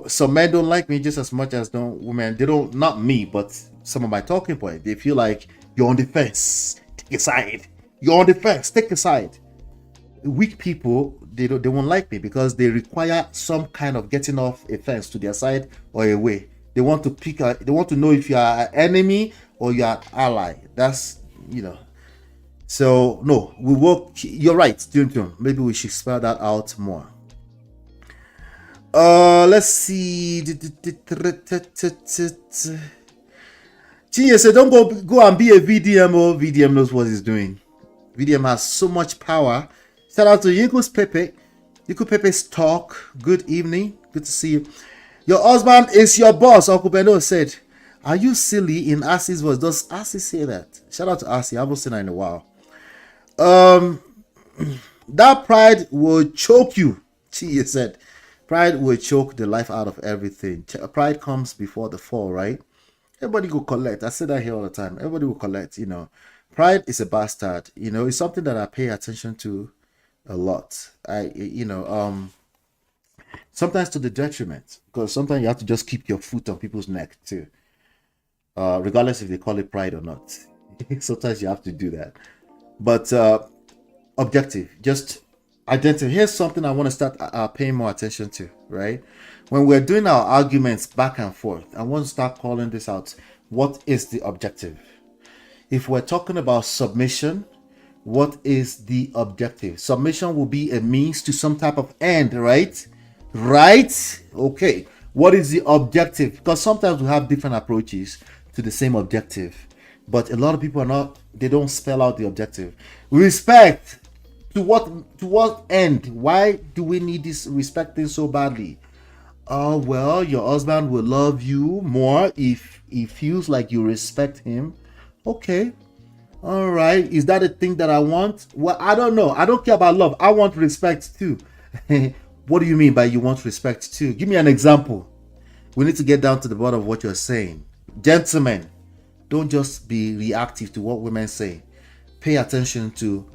Speaker 1: Some men don't like me just as much as women. They don't, not me, but some of my talking points. They feel like you're on the fence. Take a side. You're on the fence. Take a side. Weak people, they won't like me because they require some kind of getting off a fence to their side or away. They want to they want to know if you are an enemy or you are an ally. That's, So no, we work. You're right, maybe we should spell that out more. Let's see. Chinya said, "Don't go and be a VDM. Oh, VDM knows what he's doing. VDM has so much power." Shout out to Yinko's Pepe. Yinko Pepe's talk. Good evening. Good to see you. Your husband is your boss. Uncle Beno said, "Are you silly?" In Asi's voice. Does Asi say that? Shout out to Asi. I haven't seen her in a while. That pride will choke you. She said, pride will choke the life out of everything. Pride comes before the fall, right? Everybody will collect. I say that here all the time. Everybody will collect, Pride is a bastard. It's something that I pay attention to a lot. Sometimes to the detriment, because sometimes you have to just keep your foot on people's neck too. Regardless if they call it pride or not. Sometimes you have to do that. But objective, just identity. Here's something I want to start paying more attention to, right? When we're doing our arguments back and forth, I want to start calling this out. What is the objective? If we're talking about submission, what is the objective? Submission will be a means to some type of end, right? Right? Okay. What is the objective? Because sometimes we have different approaches to the same objective. But a lot of people they don't spell out the objective. Respect. To what end? Why do we need this respect thing so badly? Well, your husband will love you more if he feels like you respect him. Okay. All right. Is that a thing that I want? Well, I don't know. I don't care about love. I want respect too. What do you mean by you want respect too? Give me an example. We need to get down to the bottom of what you're saying. Gentlemen, don't just be reactive to what women say. pay attention to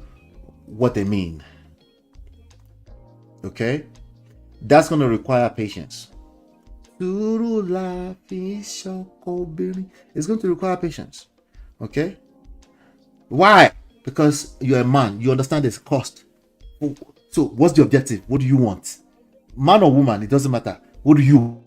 Speaker 1: what they mean. Okay? That's going to require patience. It's going to require patience. Okay? Why? Because you're a man. You understand there's cost. So what's the objective? What do you want? Man or woman, it doesn't matter. What do you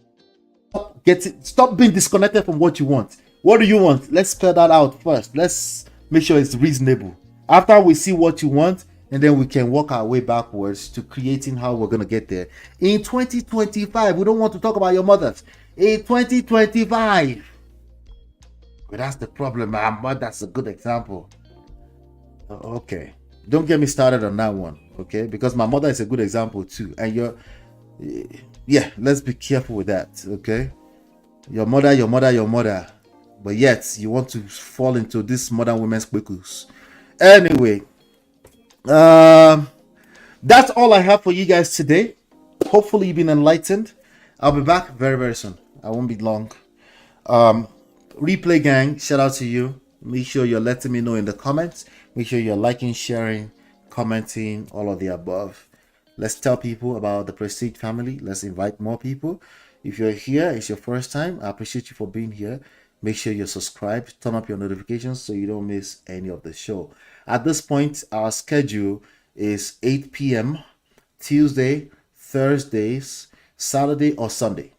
Speaker 1: stop being disconnected from what you want. What do you want? Let's spell that out first. Let's make sure it's reasonable. After we see what you want, and then we can work our way backwards to creating how we're going to get there. In 2025, we don't want to talk about your mothers. In 2025. But that's the problem. My mother's a good example. Okay. Don't get me started on that one. Okay. Because my mother is a good example too. And let's be careful with that. Okay. Your mother. But yet, you want to fall into this modern women's quickles. Anyway. That's all I have for you guys today. Hopefully you've been enlightened. I'll be back very, very soon. I won't be long. Replay gang, shout out to you. Make sure you're letting me know in the comments. Make sure you're liking, sharing, commenting, all of the above. Let's tell people about the Prestige family. Let's invite more people. If you're here, it's your first time, I appreciate you for being here. Make sure you're subscribed, turn up your notifications so you don't miss any of the show. At this point, our schedule is 8 p.m. Tuesday, Thursdays, Saturday or Sunday.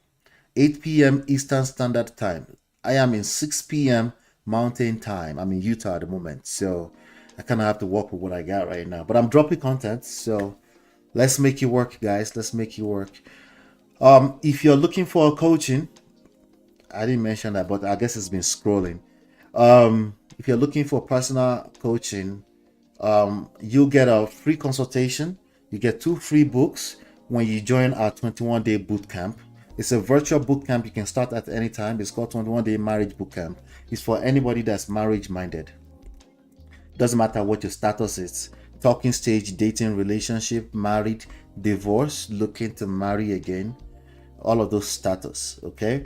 Speaker 1: 8 p.m. Eastern Standard Time. I am in 6 p.m. Mountain Time. I'm in Utah at the moment, so I kind of have to work with what I got right now. But I'm dropping content, so let's make it work, guys. Let's make it work. If you're looking for coaching, I didn't mention that, but I guess it's been scrolling. If you're looking for personal coaching, you'll get a free consultation. You get 2 free books when you join our 21-day boot camp. It's a virtual boot camp. You can start at any time. It's called 21-day marriage boot camp. It's for anybody that's marriage minded. Doesn't matter what your status is. Talking stage, dating, relationship, married, divorce, looking to marry again. All of those status. Okay.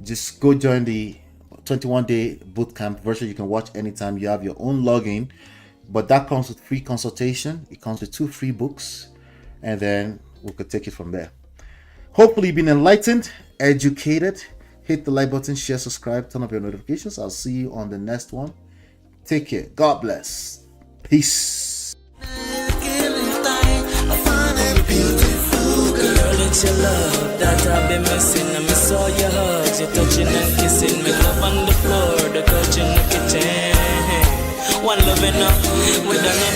Speaker 1: Just go join the 21-day boot camp virtual. You can watch anytime. You have your own login, but that comes with free consultation. It comes with 2 free books, and then we could take it from there. Hopefully you've been enlightened, educated. Hit the like button, share, subscribe, turn up your notifications. I'll see you on the next one. Take care. God bless. Peace.
Speaker 6: It's your love that I've been missing. I miss all your hugs, your touching and kissing. Me love on the floor, the couch in the kitchen. One loving up with an